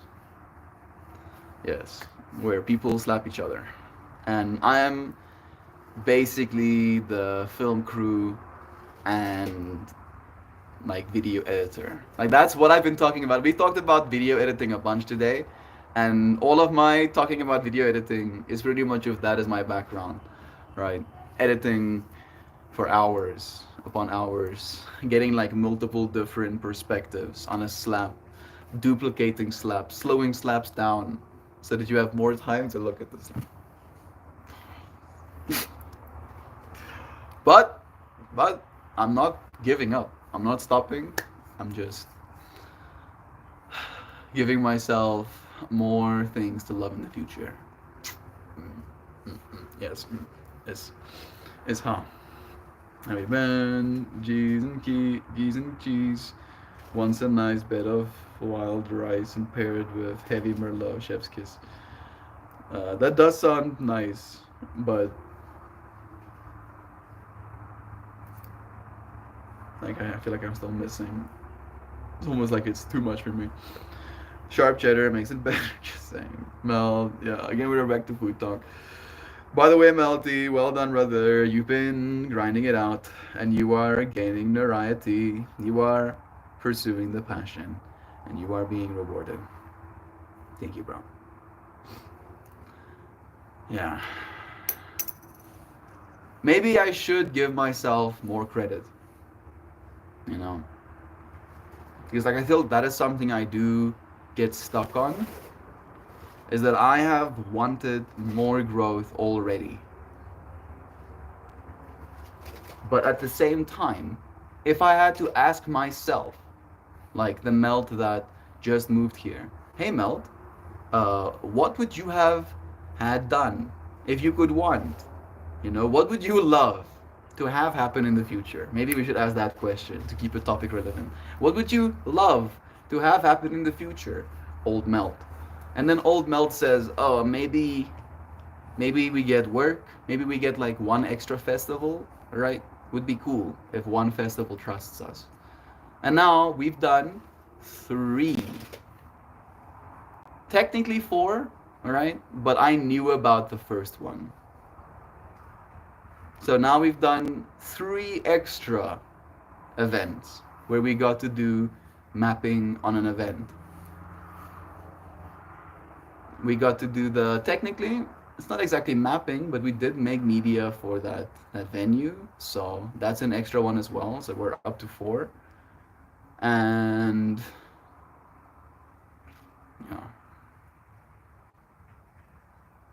Yes, where people slap each other. And I am basically the film crew and like video editor. Like that's what I've been talking about. We talked about video editing a bunch today, and all of my talking about video editing is pretty much of that as my background, right? Editing for hours upon hours, getting like multiple different perspectives on a slap, duplicating slaps, slowing slaps down so that you have more time to look at the slap. But, but I'm not giving up. I'm not stopping. I'm just giving myself more things to love in the future. Yes, yes, it's huh. Have you been G's and cheese? Once a nice bed of wild rice and paired with heavy merlot, chef's kiss. That does sound nice, but like I feel like I'm still missing. It's almost like it's too much for me. Sharp cheddar makes it better. Just saying. Mel, yeah. Again, we're back to food talk. By the way, Melty, well done, brother. You've been grinding it out, and you are gaining notoriety. You are pursuing the passion, and you are being rewarded. Thank you, bro. Yeah. Maybe I should give myself more credit, you know, because like I feel that is something I do get stuck on. Is that I have wanted more growth already. But at the same time, if I had to ask myself, like the Melt that just moved here, hey Melt, what would you have had done if you could want? You know, what would you love to have happen in the future? Maybe we should ask that question to keep the topic relevant. What would you love to have happen in the future, old Melt? And then old Melt says, "Oh, maybe we get work. Maybe we get like one extra festival, right? Would be cool if one festival trusts us." And now we've done three, technically four, all right? But I knew about the first one. So now we've done three extra events where we got to do mapping on an event. We got to do the technically it's not exactly mapping, but we did make media for that venue, so that's an extra one as well. So we're up to four, and yeah,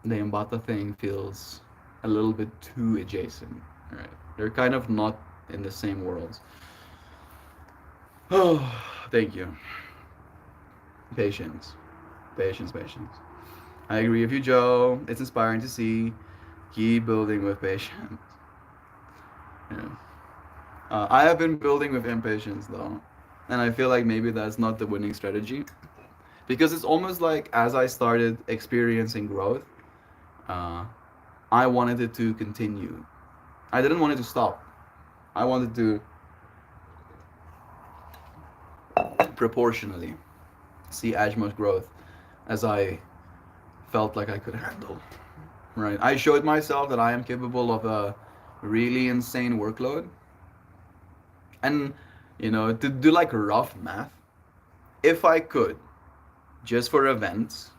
the Embata thing feels a little bit too adjacent, right? They're kind of not in the same worlds. Oh, thank you. Patience. Patience, patience. I agree with you, Joe. It's inspiring to see. Keep building with patience. Yeah. I have been building with impatience though, and I feel like maybe that's not the winning strategy because it's almost like as I started experiencing growth, uh, I wanted it to continue. I didn't want it to stop. I wanted to proportionally see as much growth as I felt like I could handle. Right. I showed myself that I am capable of a really insane workload, and to do like rough math, if I could just for events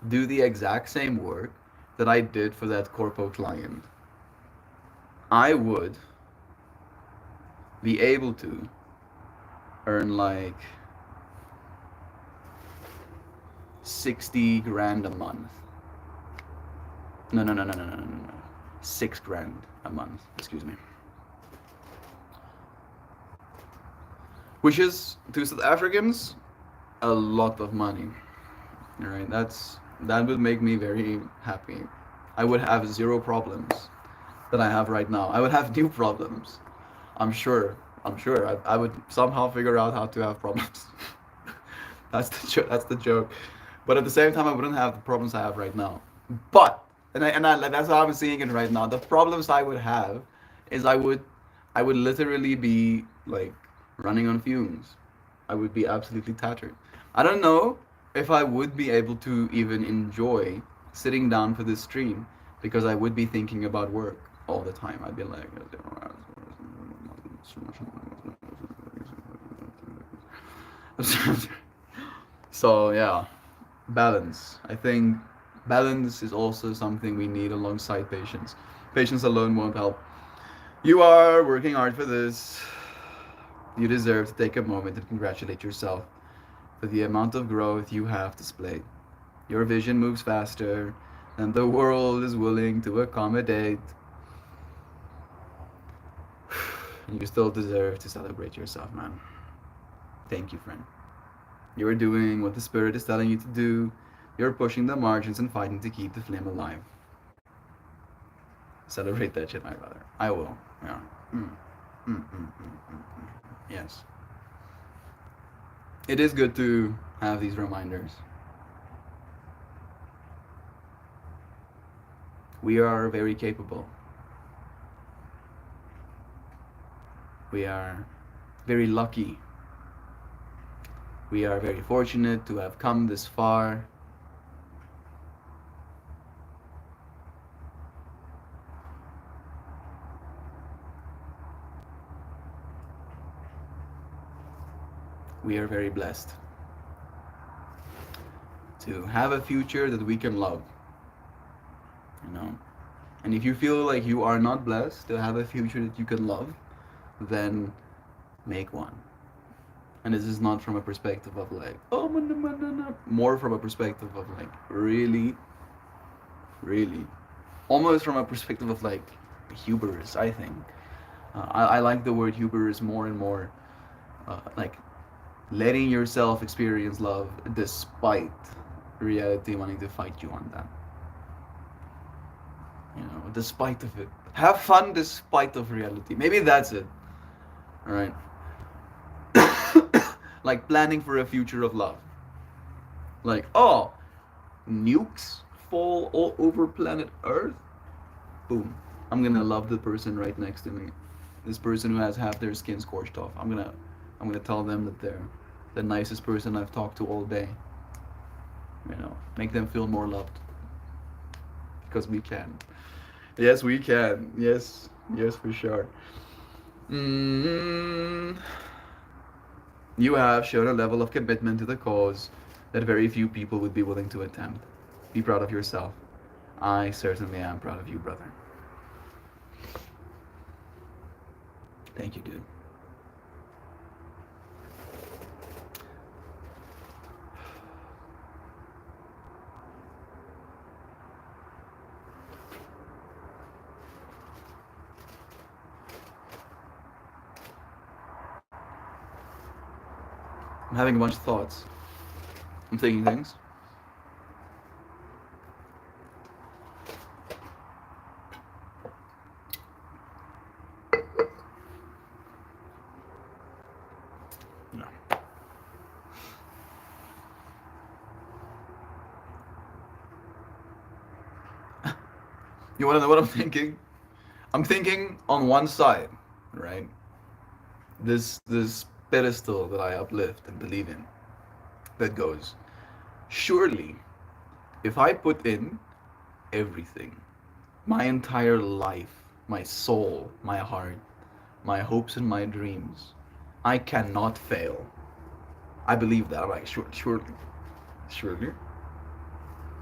do the exact same work that I did for that corpo client, I would be able to earn like 60 grand a month. No, no, no, no, no, no, no, no. 6 grand a month, excuse me. Which is, to South Africans, a lot of money. All right, that would make me very happy. I would have zero problems that I have right now. I would have new problems. I'm sure. I'm sure. I would somehow figure out how to have problems. That's the joke. But at the same time, I wouldn't have the problems I have right now. But and that's how I'm seeing it right now. The problems I would have is I would literally be like running on fumes. I would be absolutely tattered. I don't know if I would be able to even enjoy sitting down for this stream because I would be thinking about work all the time. I'd be like, so yeah, balance. I think balance is also something we need alongside patience. Patience alone won't help. You are working hard for this. You deserve to take a moment and congratulate yourself for the amount of growth you have displayed. Your vision moves faster than the world is willing to accommodate. You still deserve to celebrate yourself, man. Thank you, friend. You're doing what the spirit is telling you to do. You're pushing the margins and fighting to keep the flame alive. Celebrate that shit, my brother. I will. Yeah. Mm. Mm, mm, mm, mm, mm. Yes. It is good to have these reminders. We are very capable. We are very lucky. We are very fortunate to have come this far. We are very blessed to have a future that we can love. You know? And if you feel like you are not blessed to have a future that you can love, then make one. And this is not from a perspective of like, oh, more from a perspective of like, really, really, almost from a perspective of like hubris, I think. I like the word hubris more and more. Like, letting yourself experience love despite reality wanting to fight you on that. Despite of it. Have fun despite of reality. Maybe that's it. All right. Like planning for a future of love. Like, oh, nukes fall all over planet Earth. Boom. I'm gonna love the person right next to me. This person who has half their skin scorched off. I'm gonna tell them that they're the nicest person I've talked to all day. Make them feel more loved. Because we can. Yes, we can. Yes, yes, for sure. Mm, you have shown a level of commitment to the cause that very few people would be willing to attempt. Be proud of yourself. I certainly am proud of you, brother. Thank you, dude. I'm having a bunch of thoughts. I'm thinking things. No. You want to know what I'm thinking? I'm thinking on one side, right? This pedestal that I uplift and believe in, that goes, surely, if I put in everything, my entire life, my soul, my heart, my hopes and my dreams, I cannot fail. I believe that. I'm like, surely,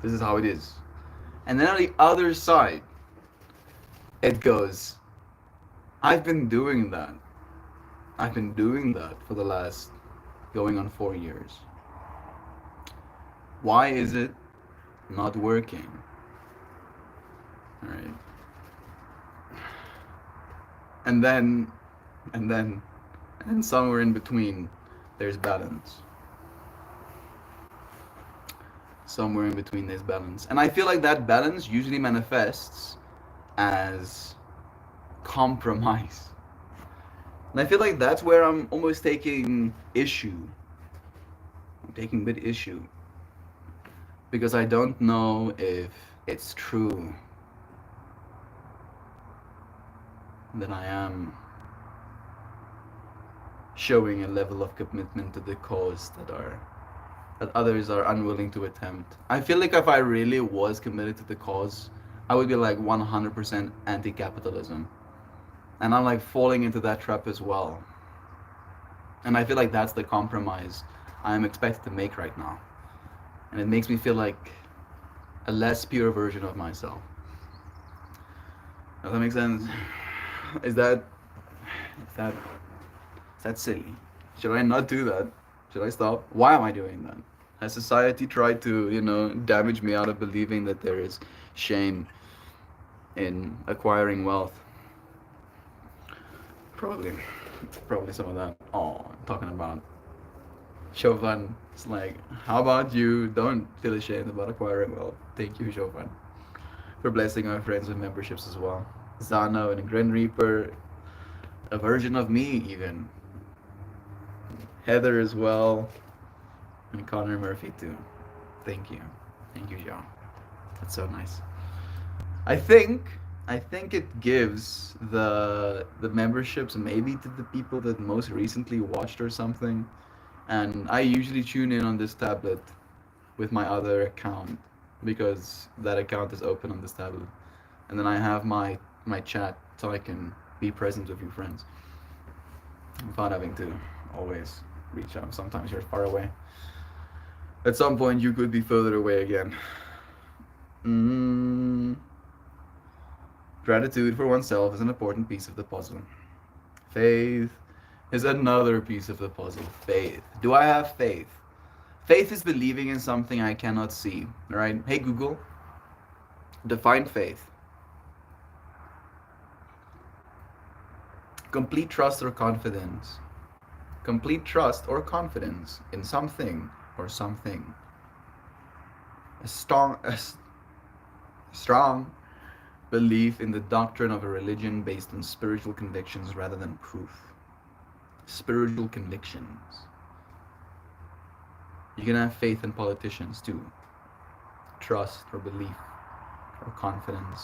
this is how it is. And then on the other side, it goes, I've been doing that. I've been doing that for the last going on 4 years. Why is it not working? All right. And then, and somewhere in between, there's balance. Somewhere in between there's balance. And I feel like that balance usually manifests as compromise. And I feel like that's where I'm almost taking issue. I'm taking a bit issue. Because I don't know if it's true that I am showing a level of commitment to the cause that others are unwilling to attempt. I feel like if I really was committed to the cause, I would be like 100% anti-capitalism. And I'm like falling into that trap as well. And I feel like that's the compromise I'm expected to make right now. And it makes me feel like a less pure version of myself. Does that make sense? Is that silly? Should I not do that? Should I stop? Why am I doing that? Has society tried to, damage me out of believing that there is shame in acquiring wealth? Probably some of that. Oh, I'm talking about Chauvin. It's like, how about you don't feel ashamed about acquiring wealth? Thank you, Chauvin, for blessing our friends with memberships as well. Zano and Gren Reaper, a version of me even. Heather as well, and Connor Murphy too. Thank you, Jean. That's so nice. I think it gives the memberships maybe to the people that most recently watched or something. And I usually tune in on this tablet with my other account because that account is open on this tablet. And then I have my chat so I can be present with you friends without having to always reach out. Sometimes you're far away. At some point you could be further away again. Gratitude for oneself is an important piece of the puzzle. Faith is another piece of the puzzle. Faith. Do I have faith? Faith is believing in something I cannot see. Right? Hey Google, define faith. Complete trust or confidence. Complete trust or confidence in something or something. A strong belief in the doctrine of a religion based on spiritual convictions rather than proof. Spiritual convictions. You can have faith in politicians too. Trust or belief or confidence.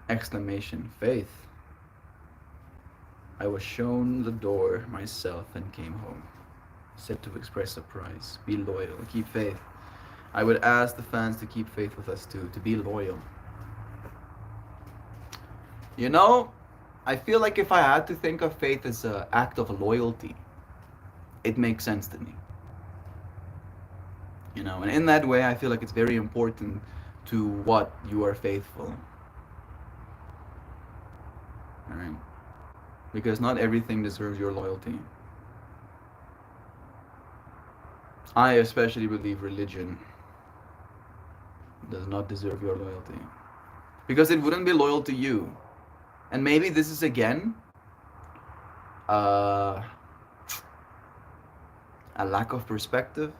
Exclamation, faith. I was shown the door myself and came home. Said to express surprise. Be loyal. Keep faith. I would ask the fans to keep faith with us too. To be loyal. I feel like if I had to think of faith as an act of loyalty, it makes sense to me. And in that way, I feel like it's very important to what you are faithful. All right? Because not everything deserves your loyalty. I especially believe religion does not deserve your loyalty. Because it wouldn't be loyal to you. And maybe this is again a lack of perspective.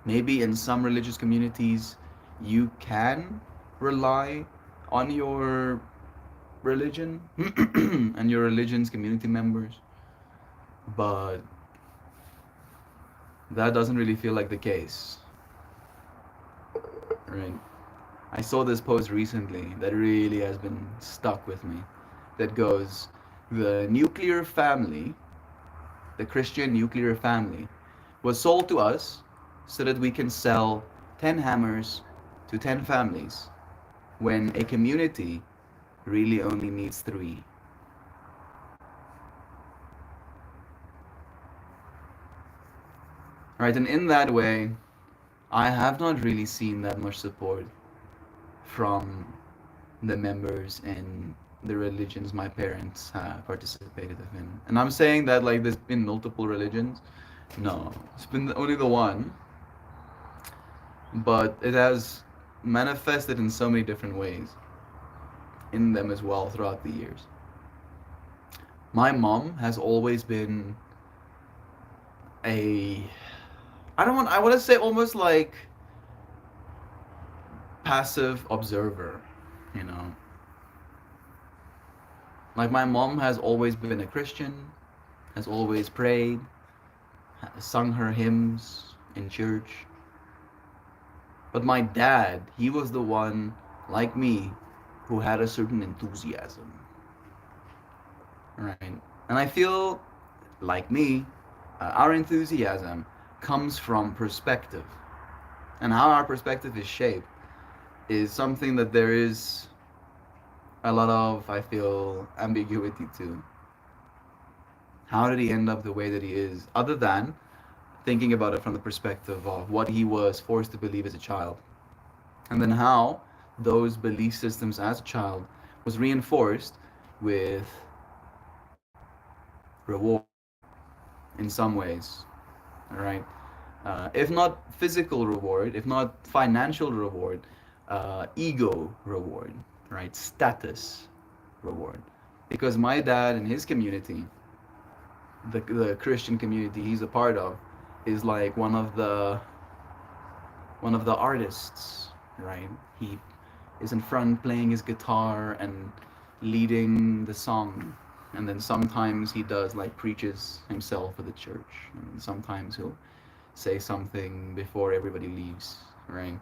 Maybe in some religious communities, you can rely on your religion and your religion's community members, but that doesn't really feel like the case, right? I saw this post recently that really has been stuck with me. That goes, the nuclear family, the Christian nuclear family, was sold to us so that we can sell 10 hammers to 10 families when a community really only needs 3. Right, and in that way, I have not really seen that much support from the members in the religions my parents have participated in. And I'm saying that like there's been multiple religions. No, it's been only the one, but it has manifested in so many different ways in them as well throughout the years. My mom has always been a, I want to say almost like passive observer, you know. Like my mom has always been a Christian, has always prayed, sung her hymns in church. But my dad, he was the one, like me, who had a certain enthusiasm. Right? And I feel, like me, our enthusiasm comes from perspective. And how our perspective is shaped is something that there is a lot of, I feel, ambiguity to. How did he end up the way that he is? Other than thinking about it from the perspective of what he was forced to believe as a child. And then how those belief systems as a child was reinforced with reward in some ways. All right. If not physical reward, if not financial reward, ego reward, right? Status reward. Because my dad and his community, the Christian community he's a part of, is like one of the artists, right? He is in front playing his guitar and leading the song, and then sometimes he does like preaches himself for the church, and sometimes he'll say something before everybody leaves, right?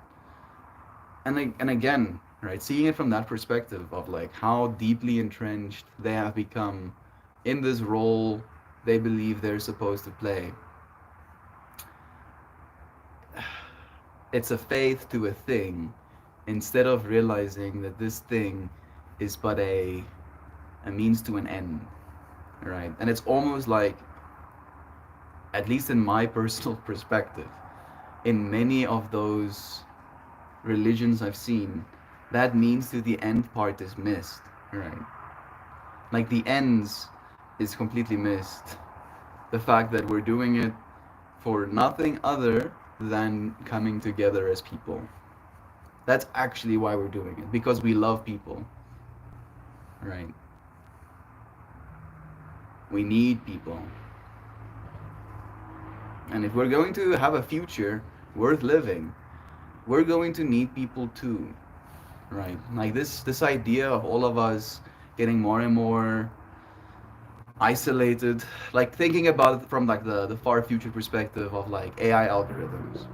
And again, right, seeing it from that perspective of like how deeply entrenched they have become in this role they believe they're supposed to play. It's a faith to a thing instead of realizing that this thing is but a means to an end, right? And it's almost like, at least in my personal perspective, in many of those religions I've seen, that means to the end part is missed, right? Like the ends is completely missed. The fact that we're doing it for nothing other than coming together as people. That's actually why we're doing it, because we love people, right? We need people. And if we're going to have a future worth living, we're going to need people too, right? Like this idea of all of us getting more and more isolated, like thinking about it from like the far future perspective of like AI algorithms,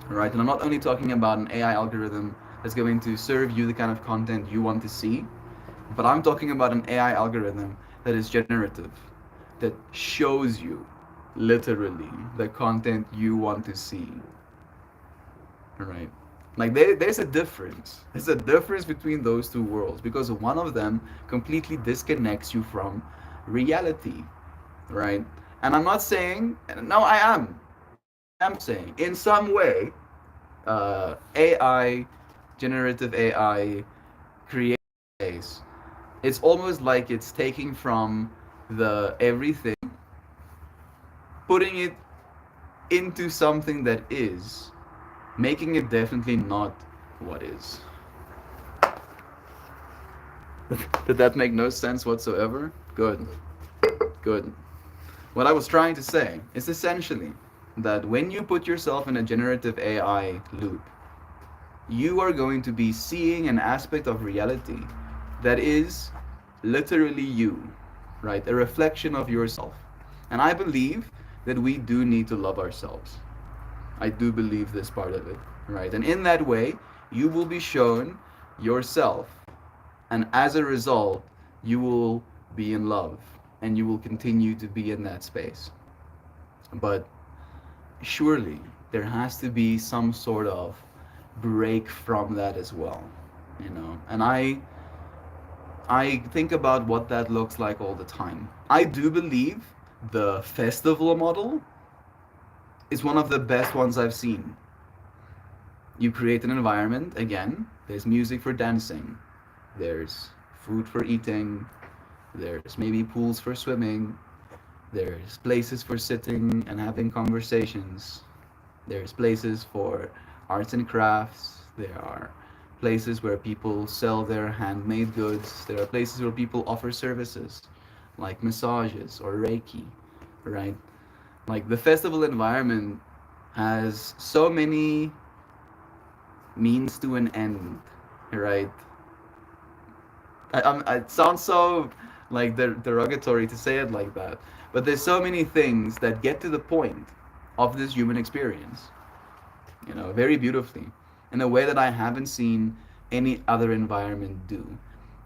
right? And I'm not only talking about an AI algorithm that's going to serve you the kind of content you want to see, but I'm talking about an AI algorithm that is generative, that shows you literally the content you want to see, right? Like there's a difference. There's a difference between those two worlds, because one of them completely disconnects you from reality, right? And I'm not saying, no, I am saying, in some way, AI, generative AI, creates, it's almost like it's taking from the everything, putting it into something that is, making it definitely not what is. Did that make no sense whatsoever? Good. Good. What I was trying to say is essentially that when you put yourself in a generative AI loop, you are going to be seeing an aspect of reality that is literally you, right? A reflection of yourself. And I believe that we do need to love ourselves. I do believe this part of it, right? And in that way, you will be shown yourself. And as a result, you will be in love and you will continue to be in that space. But surely there has to be some sort of break from that as well, you know. And I think about what that looks like all the time. I do believe the festival model is one of the best ones I've seen. You create an environment, again, there's music for dancing, there's food for eating, there's maybe pools for swimming, there's places for sitting and having conversations, there's places for arts and crafts, there are places where people sell their handmade goods, there are places where people offer services like massages or Reiki, right? Like the festival environment has so many means to an end, right? It sounds so like derogatory to say it like that, but there's so many things that get to the point of this human experience, you know, very beautifully, in a way that I haven't seen any other environment do.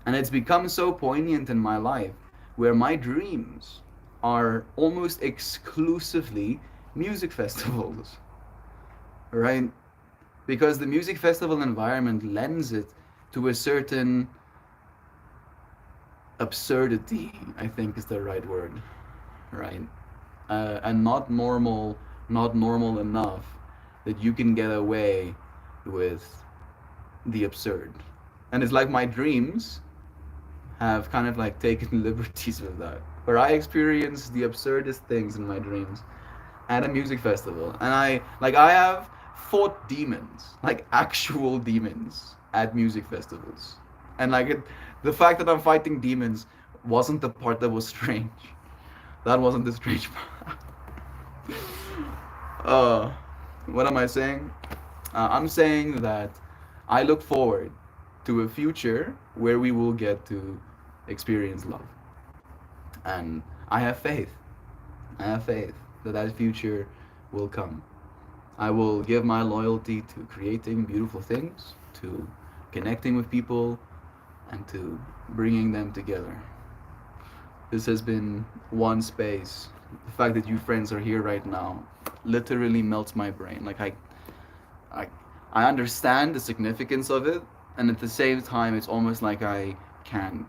And it's become so poignant in my life where my dreams are almost exclusively music festivals, right? Because the music festival environment lends it to a certain absurdity, I think is the right word, right? And not normal enough that you can get away with the absurd. And it's like my dreams have kind of like taken liberties with that, where I experience the absurdest things in my dreams at a music festival. And I have fought demons, like actual demons at music festivals. And the fact that I'm fighting demons wasn't the part that was strange. That wasn't the strange part. uh, what am I saying? I'm saying that I look forward to a future where we will get to experience love. And I have faith. I have faith that that future will come. I will give my loyalty to creating beautiful things, to connecting with people, and to bringing them together. This has been one space. The fact that you friends are here right now literally melts my brain. I, I understand the significance of it, and at the same time, it's almost like I can't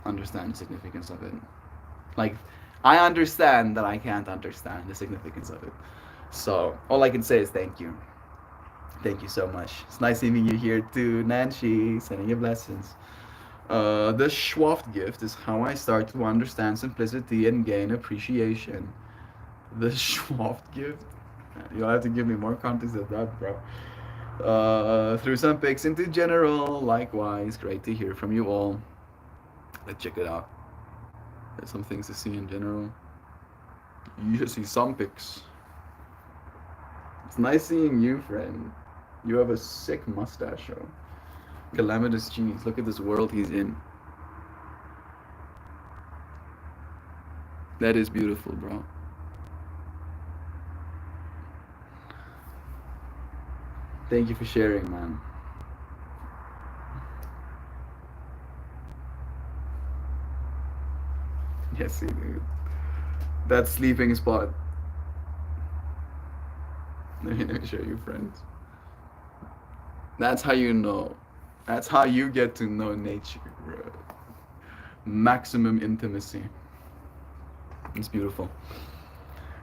understand the significance of it. Like, I understand that I can't understand the significance of it. So, all I can say is thank you. Thank you so much. It's nice seeing you here too, Nancy. Sending you blessings. The Schwaft gift is how I start to understand simplicity and gain appreciation. The Schwaft gift? You'll have to give me more context of that, bro. Through some pics into general, likewise. Great to hear from you all. Let's check it out. There's some things to see in general. You should see some pics. It's nice seeing you, friend. You have a sick mustache, show. Calamitous cheese. Look at this world he's in. That is beautiful, bro. Thank you for sharing, man. Yes, see, dude. That sleeping spot. Let me show you, friends. That's how you know. That's how you get to know nature, bro. Maximum intimacy. It's beautiful.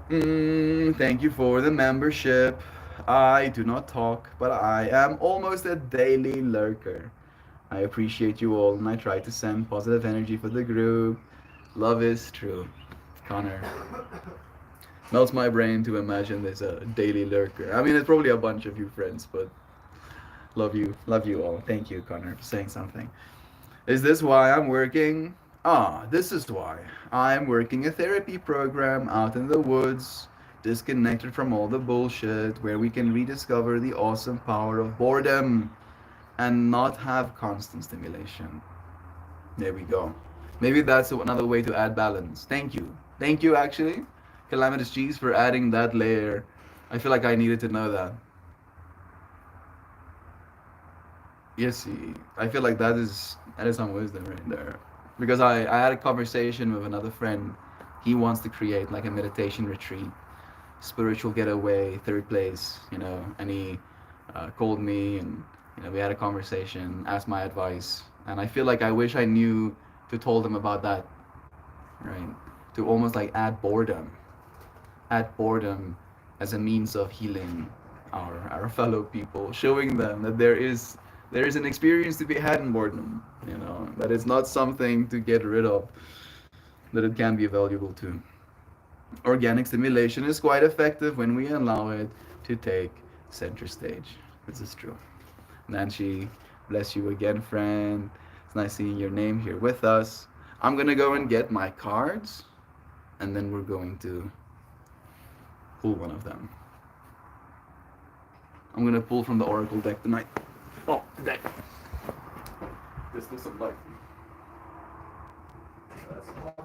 Thank you for the membership. I do not talk, but I am almost a daily lurker. I appreciate you all, and I try to send positive energy for the group. Love is true. Connor. Melts my brain to imagine there's a daily lurker. I mean, there's probably a bunch of you friends, but love you all. Thank you, Connor, for saying something. Is this why I'm working? Ah, this is why. I'm working a therapy program out in the woods disconnected from all the bullshit, where we can rediscover the awesome power of boredom and not have constant stimulation. There we go. Maybe that's another way to add balance. Thank you. Thank you, actually, Calamitous Cheese, for adding that layer. I feel like I needed to know that. Yes, I feel like that is some wisdom right there. Because I had a conversation with another friend. He wants to create like a meditation retreat, spiritual getaway, third place, and he called me and we had a conversation, asked my advice, and I feel like I wish I knew to told him about that, right? To almost like add boredom as a means of healing our fellow people, showing them that there is an experience to be had in boredom, that it's not something to get rid of, that it can be valuable too. Organic stimulation is quite effective when we allow it to take center stage. This is true. Nancy, bless you again, friend. It's nice seeing your name here with us. I'm gonna go and get my cards, and then we're going to pull one of them. I'm gonna pull from the Oracle deck tonight. Oh, deck. This looks like. That's nice.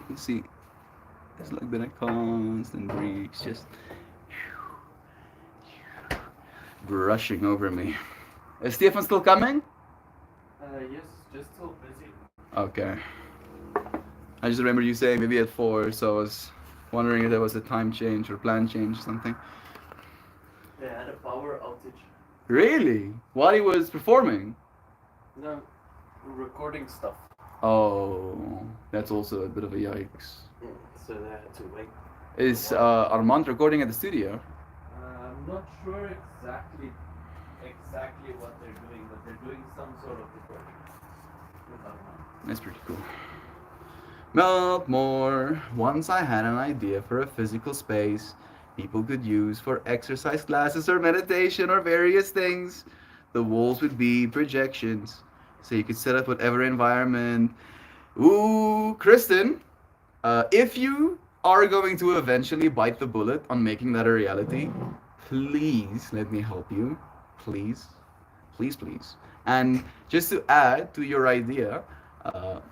You see, it's like been a constant breeze, just brushing over me. Is Stefan still coming? Yes, just still busy. Okay. I just remember you saying maybe at 4, so I was wondering if there was a time change or plan change or something. They had a power outage. Really? While he was performing? No, recording stuff. Oh, that's also a bit of a yikes. So they had to wait. Is Armand recording at the studio? I'm not sure exactly what they're doing, but they're doing some sort of recording with Armand. That's pretty cool. Meltmore. Once I had an idea for a physical space people could use for exercise classes or meditation or various things. The walls would be projections, so you could set up whatever environment. Ooh, Kristen, if you are going to eventually bite the bullet on making that a reality, please let me help you. Please, please, please. And just to add to your idea,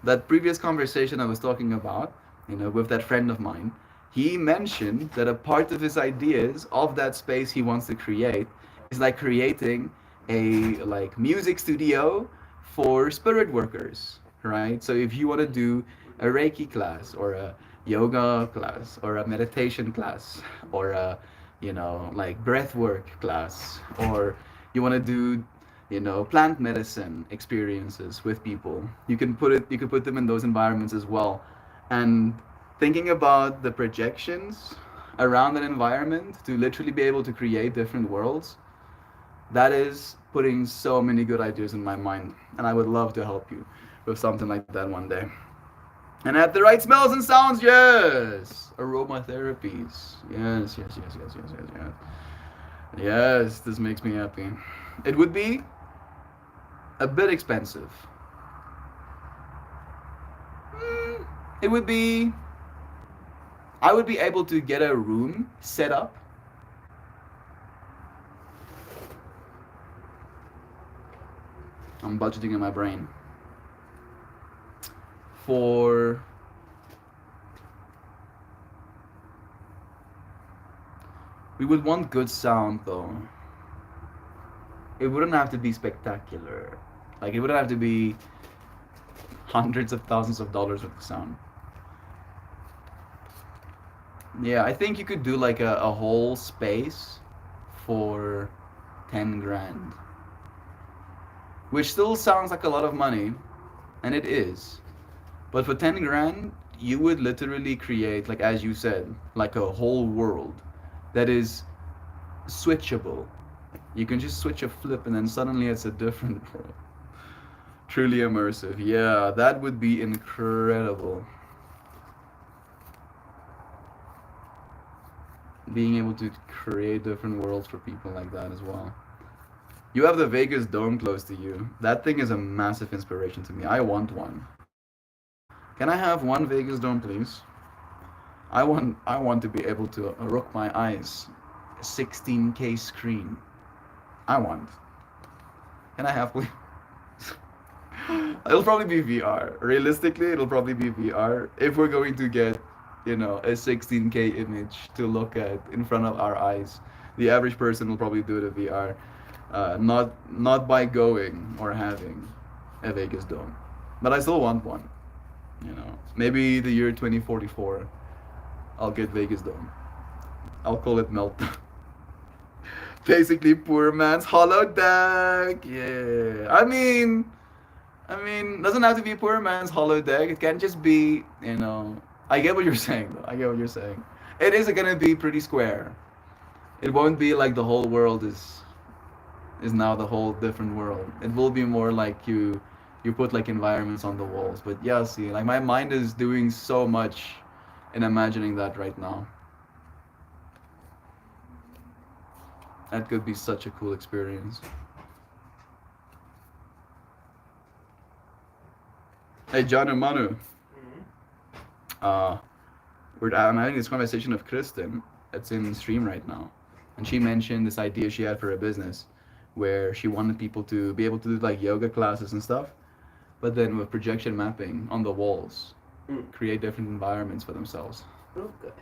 that previous conversation I was talking about, with that friend of mine, he mentioned that a part of his ideas of that space he wants to create is like creating a like music studio for spirit workers, right? So if you want to do a Reiki class or a yoga class or a meditation class or a like breath work class, or you want to do plant medicine experiences with people, you can put them in those environments as well. And thinking about the projections around that environment to literally be able to create different worlds, that is putting so many good ideas in my mind, and I would love to help you with something like that one day. And add the right smells and sounds, yes. Aromatherapies, yes, yes, yes, yes, yes, yes, yes. Yes, this makes me happy. It would be a bit expensive. It would be. I would be able to get a room set up. I'm budgeting in my brain. For we would want good sound though. It wouldn't have to be spectacular. Like it wouldn't have to be hundreds of thousands of dollars worth of sound. Yeah, I think you could do like a whole space for 10 grand. Which still sounds like a lot of money, and it is. But for 10 grand, you would literally create, like as you said, like a whole world that is switchable. You can just switch a flip and then suddenly it's a different world. Truly immersive. Yeah, that would be incredible. being able to create different worlds for people like that as well. You have the Vegas Dome close to you. That thing is a massive inspiration to me. I want one. Can I have one Vegas Dome, please? I want to be able to rock my eyes. A 16K screen. I want. Can I have please? It'll probably be VR. Realistically, it'll probably be VR. If we're going to get, a 16K image to look at in front of our eyes, the average person will probably do it in VR. Not by going or having a Vegas Dome, but I still want one. Maybe the year 2044, I'll get Vegas Dome. I'll call it Meltdown. Basically, poor man's holodeck. Yeah, I mean, doesn't have to be poor man's holodeck. It can just be, I get what you're saying, though. I get what you're saying. It is gonna be pretty square. It won't be like the whole world is now the whole different world. It will be more like you put like environments on the walls. But yeah, see, like my mind is doing so much in imagining that right now. That could be such a cool experience. Hey, John and Manu. Mhm. Uh, I'm having this conversation with Kristen. It's in stream right now, and she mentioned this idea she had for a business, where she wanted people to be able to do like yoga classes and stuff, but then with projection mapping on the walls, Mm. create different environments for themselves. Okay.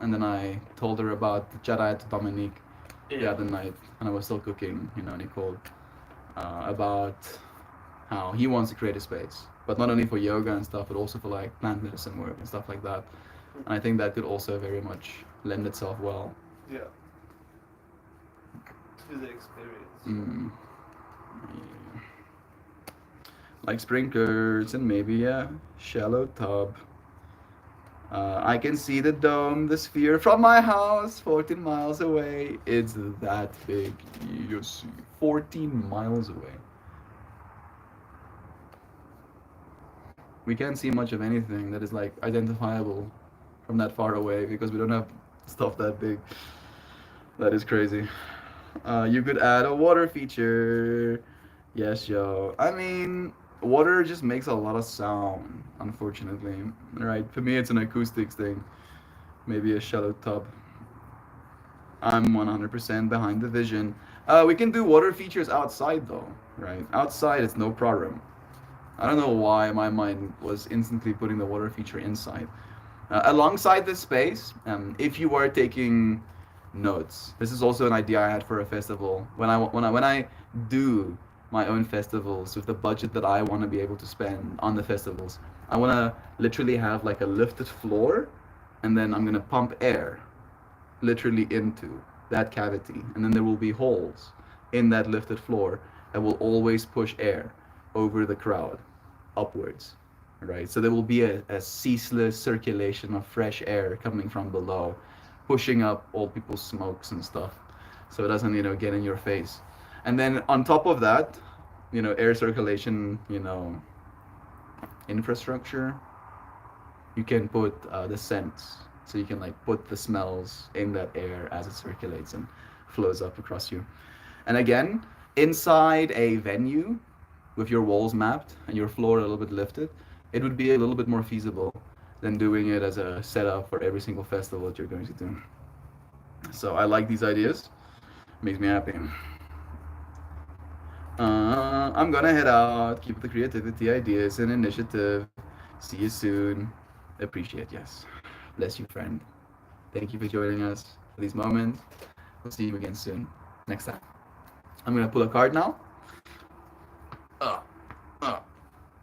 And then I told her about the Jedi to Dominique the Yeah. other night, and I was still cooking, Nicole, about how he wants to create a space, but not only for yoga and stuff, but also for like plant medicine work and stuff like that. And I think that could also very much lend itself well. Yeah. To the experience. Mm, yeah. Like sprinklers and maybe a shallow tub. I can see the dome, the sphere from my house, 14 miles away. It's that big. You see, 14 miles away. We can't see much of anything that is like identifiable from that far away because we don't have stuff that big. That is crazy. You could add a water feature. Yes, yo. I mean, water just makes a lot of sound, unfortunately. Right? For me, it's an acoustics thing. Maybe a shallow tub. I'm 100% behind the vision. We can do water features outside, though, right? Outside, it's no problem. I don't know why my mind was instantly putting the water feature inside. Alongside this space, if you are taking notes, this is also an idea I had for a festival. When I do my own festivals with the budget that I want to be able to spend on the festivals, I want to literally have like a lifted floor, and then I'm gonna pump air literally into that cavity, and then there will be holes in that lifted floor that will always push air over the crowd upwards, right? So there will be a ceaseless circulation of fresh air coming from below, pushing up all people's smokes and stuff, so it doesn't, get in your face. And then on top of that, air circulation, infrastructure, you can put the scents. So you can like put the smells in that air as it circulates and flows up across you. And again, inside a venue with your walls mapped and your floor a little bit lifted, it would be a little bit more feasible than doing it as a setup for every single festival that you're going to do. So I like these ideas. Makes me happy. I'm gonna head out. Keep the creativity, ideas, and initiative. See you soon. Appreciate, yes. Bless you, friend. Thank you for joining us for these moments. We'll see you again soon. Next time. I'm gonna pull a card now. Uh, uh.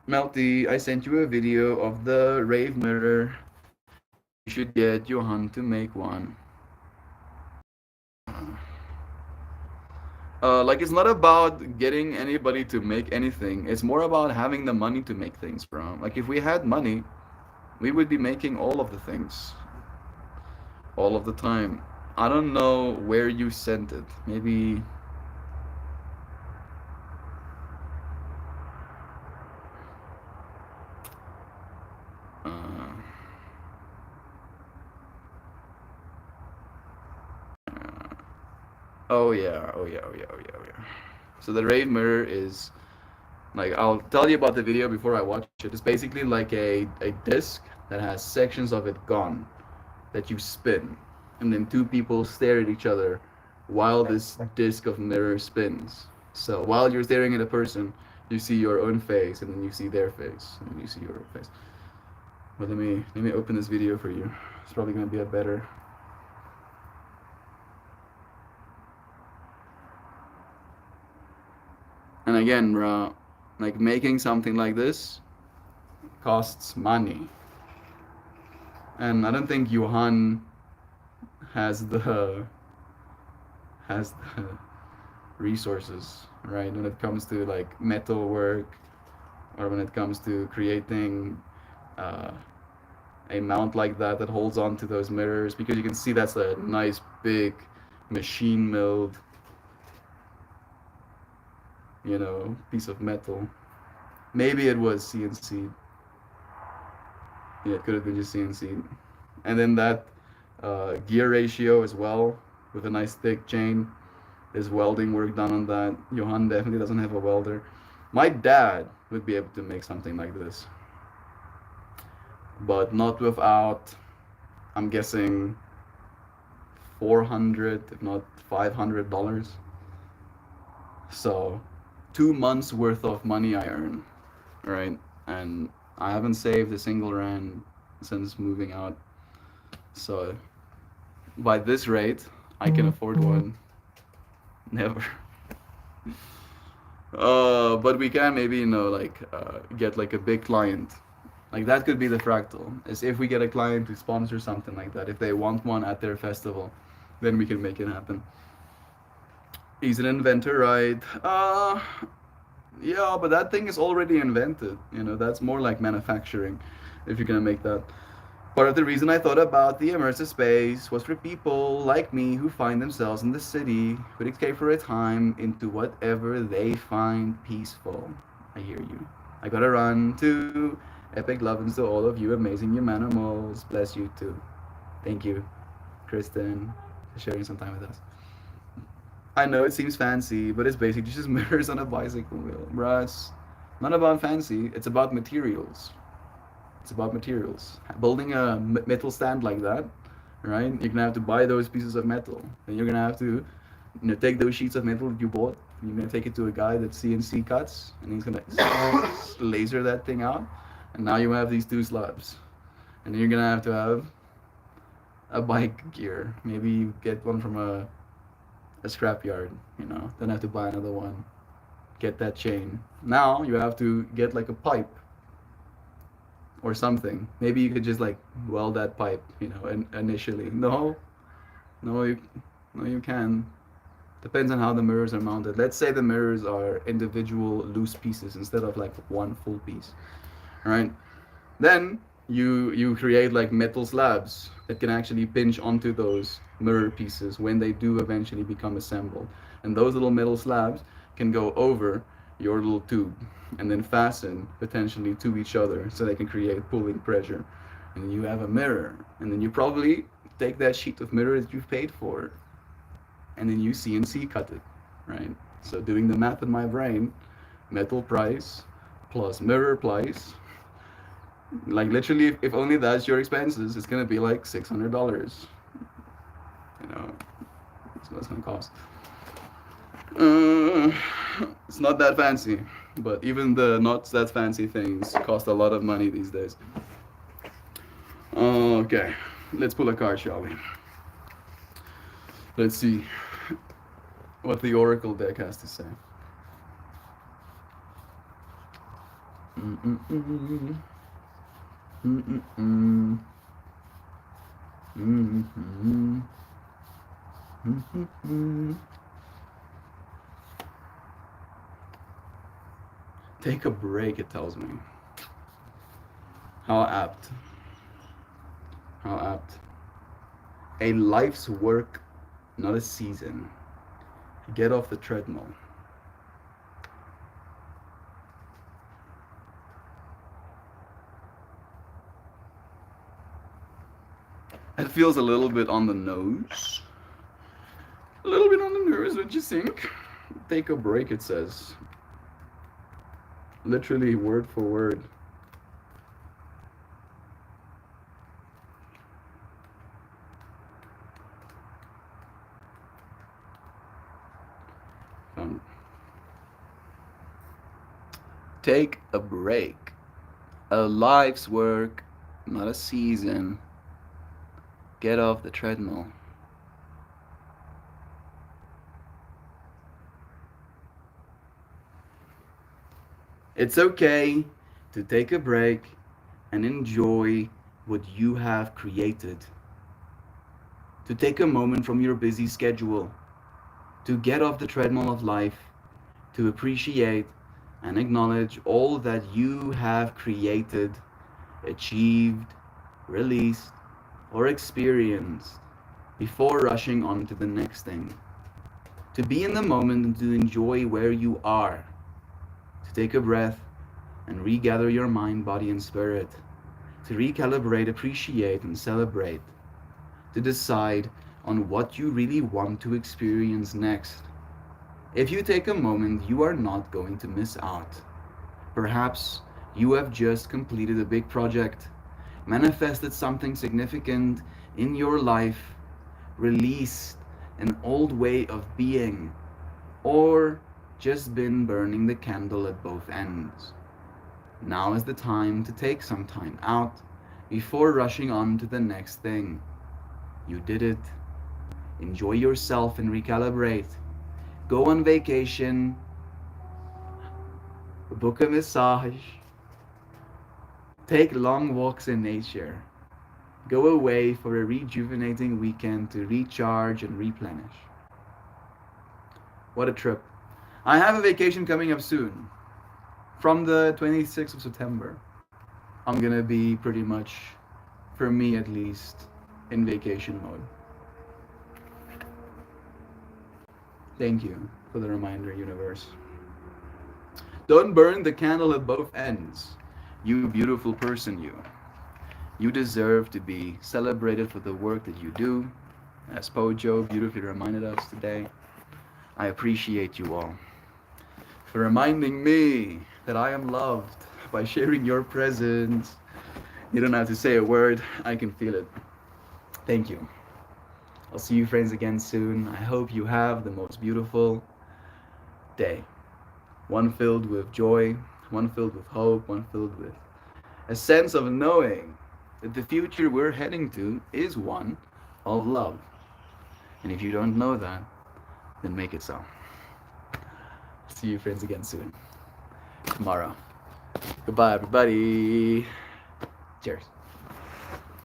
Melty, I sent you a video of the rave mirror. You should get Johan to make one. Like it's not about getting anybody to make anything. It's more about having the money to make things from. Like if we had money, we would be making all of the things all of the time. I don't know where you sent it. Maybe uh, Oh yeah, oh yeah, oh yeah, oh yeah, oh yeah. So the Rave mirror is like, I'll tell you about the video before I watch it. It's basically like a disc that has sections of it gone that you spin, and then two people stare at each other while this disc of mirror spins. So while you're staring at a person, you see your own face, and then you see their face, and then you see your own face. But let me open this video for you. It's probably gonna be a better. And again, bro, like making something like this costs money. And I don't think Johan has the has the resources, right? When it comes to like metal work, or when it comes to creating uh, a mount like that that holds on to those mirrors, because you can see that's a nice big machine milled, piece of metal. Maybe it was CNC. Yeah, it could have been just CNC. And then that gear ratio as well, with a nice thick chain. There's welding work done on that. Johan definitely doesn't have a welder. My dad would be able to make something like this, but not without, I'm guessing, 400, if not $500. So 2 months worth of money I earn, right? And I haven't saved a single rand since moving out. So by this rate, I can afford one. Never. But we can maybe, get like a big client. Like that could be the fractal. Is if we get a client to sponsor something like that, if they want one at their festival, then we can make it happen. He's an inventor, right? Yeah, but that thing is already invented. That's more like manufacturing, if you're gonna make that. Part of the reason I thought about the immersive space was for people like me who find themselves in the city, who escape for a time into whatever they find peaceful. I hear you. I gotta run too. Epic lovins to all of you amazing humanimals. Bless you too. Thank you, Kristen, for sharing some time with us. I know it seems fancy, but it's basically just mirrors on a bicycle wheel. Bruh, it's not about fancy, it's about materials. It's about materials. Building a metal stand like that, right? You're gonna have to buy those pieces of metal. And you're gonna have to, take those sheets of metal that you bought, and you're gonna take it to a guy that CNC cuts, and he's gonna laser that thing out. And now you have these two slabs. And then you're gonna have to have a bike gear. Maybe you get one from a scrapyard, then have to buy another one. Get that chain. Now you have to get like a pipe or something. Maybe you could just like weld that pipe, initially. No, you can. Depends on how the mirrors are mounted. Let's say the mirrors are individual loose pieces instead of like one full piece, right? Then you create like metal slabs that can actually pinch onto those mirror pieces when they do eventually become assembled. And those little metal slabs can go over your little tube and then fasten potentially to each other so they can create pulling pressure. And then you have a mirror. And then you probably take that sheet of mirror that you've paid for and then you CNC cut it, right? So doing the math in my brain, metal price plus mirror price, like literally, if only that's your expenses, it's gonna be like $600. That's what it's gonna cost. It's not that fancy, but even the not that fancy things cost a lot of money these days. Okay, let's pull a card, shall we? Let's see what the Oracle deck has to say. Mm-mm-mm. Mm-mm-mm. Mm-mm-mm. Mm-mm-mm. Take a break, it tells me. How apt. How apt. A life's work, not a season. Get off the treadmill. It feels a little bit on the nose. A little bit on the nose. don't you think? Take a break, it says. Literally word for word. Take a break. A life's work, not a season. Get off the treadmill. It's okay to take a break and enjoy what you have created. To take a moment from your busy schedule, to get off the treadmill of life, to appreciate and acknowledge all that you have created, achieved, released, or experienced before rushing on to the next thing. To be in the moment and to enjoy where you are. To take a breath and regather your mind, body, and spirit. To recalibrate, appreciate, and celebrate. To decide on what you really want to experience next. If you take a moment, you are not going to miss out. Perhaps you have just completed a big project, manifested something significant in your life, released an old way of being, or just been burning the candle at both ends. Now is the time to take some time out before rushing on to the next thing. You did it. Enjoy yourself and recalibrate. Go on vacation. Book a massage. Take long walks in nature. Go away for a rejuvenating weekend to recharge and replenish. What a trip. I have a vacation coming up soon. From the 26th of September. I'm gonna be pretty much, for me at least, in vacation mode. Thank you for the reminder, universe. Don't burn the candle at both ends. You beautiful person, you. You deserve to be celebrated for the work that you do. As Pojo beautifully reminded us today, I appreciate you all for reminding me that I am loved by sharing your presence. You don't have to say a word, I can feel it. Thank you. I'll see you friends again soon. I hope you have the most beautiful day. One filled with joy, one filled with hope, one filled with a sense of knowing that the future we're heading to is one of love. And if you don't know that, then make it so. See you friends again soon. Tomorrow. Goodbye, everybody. Cheers.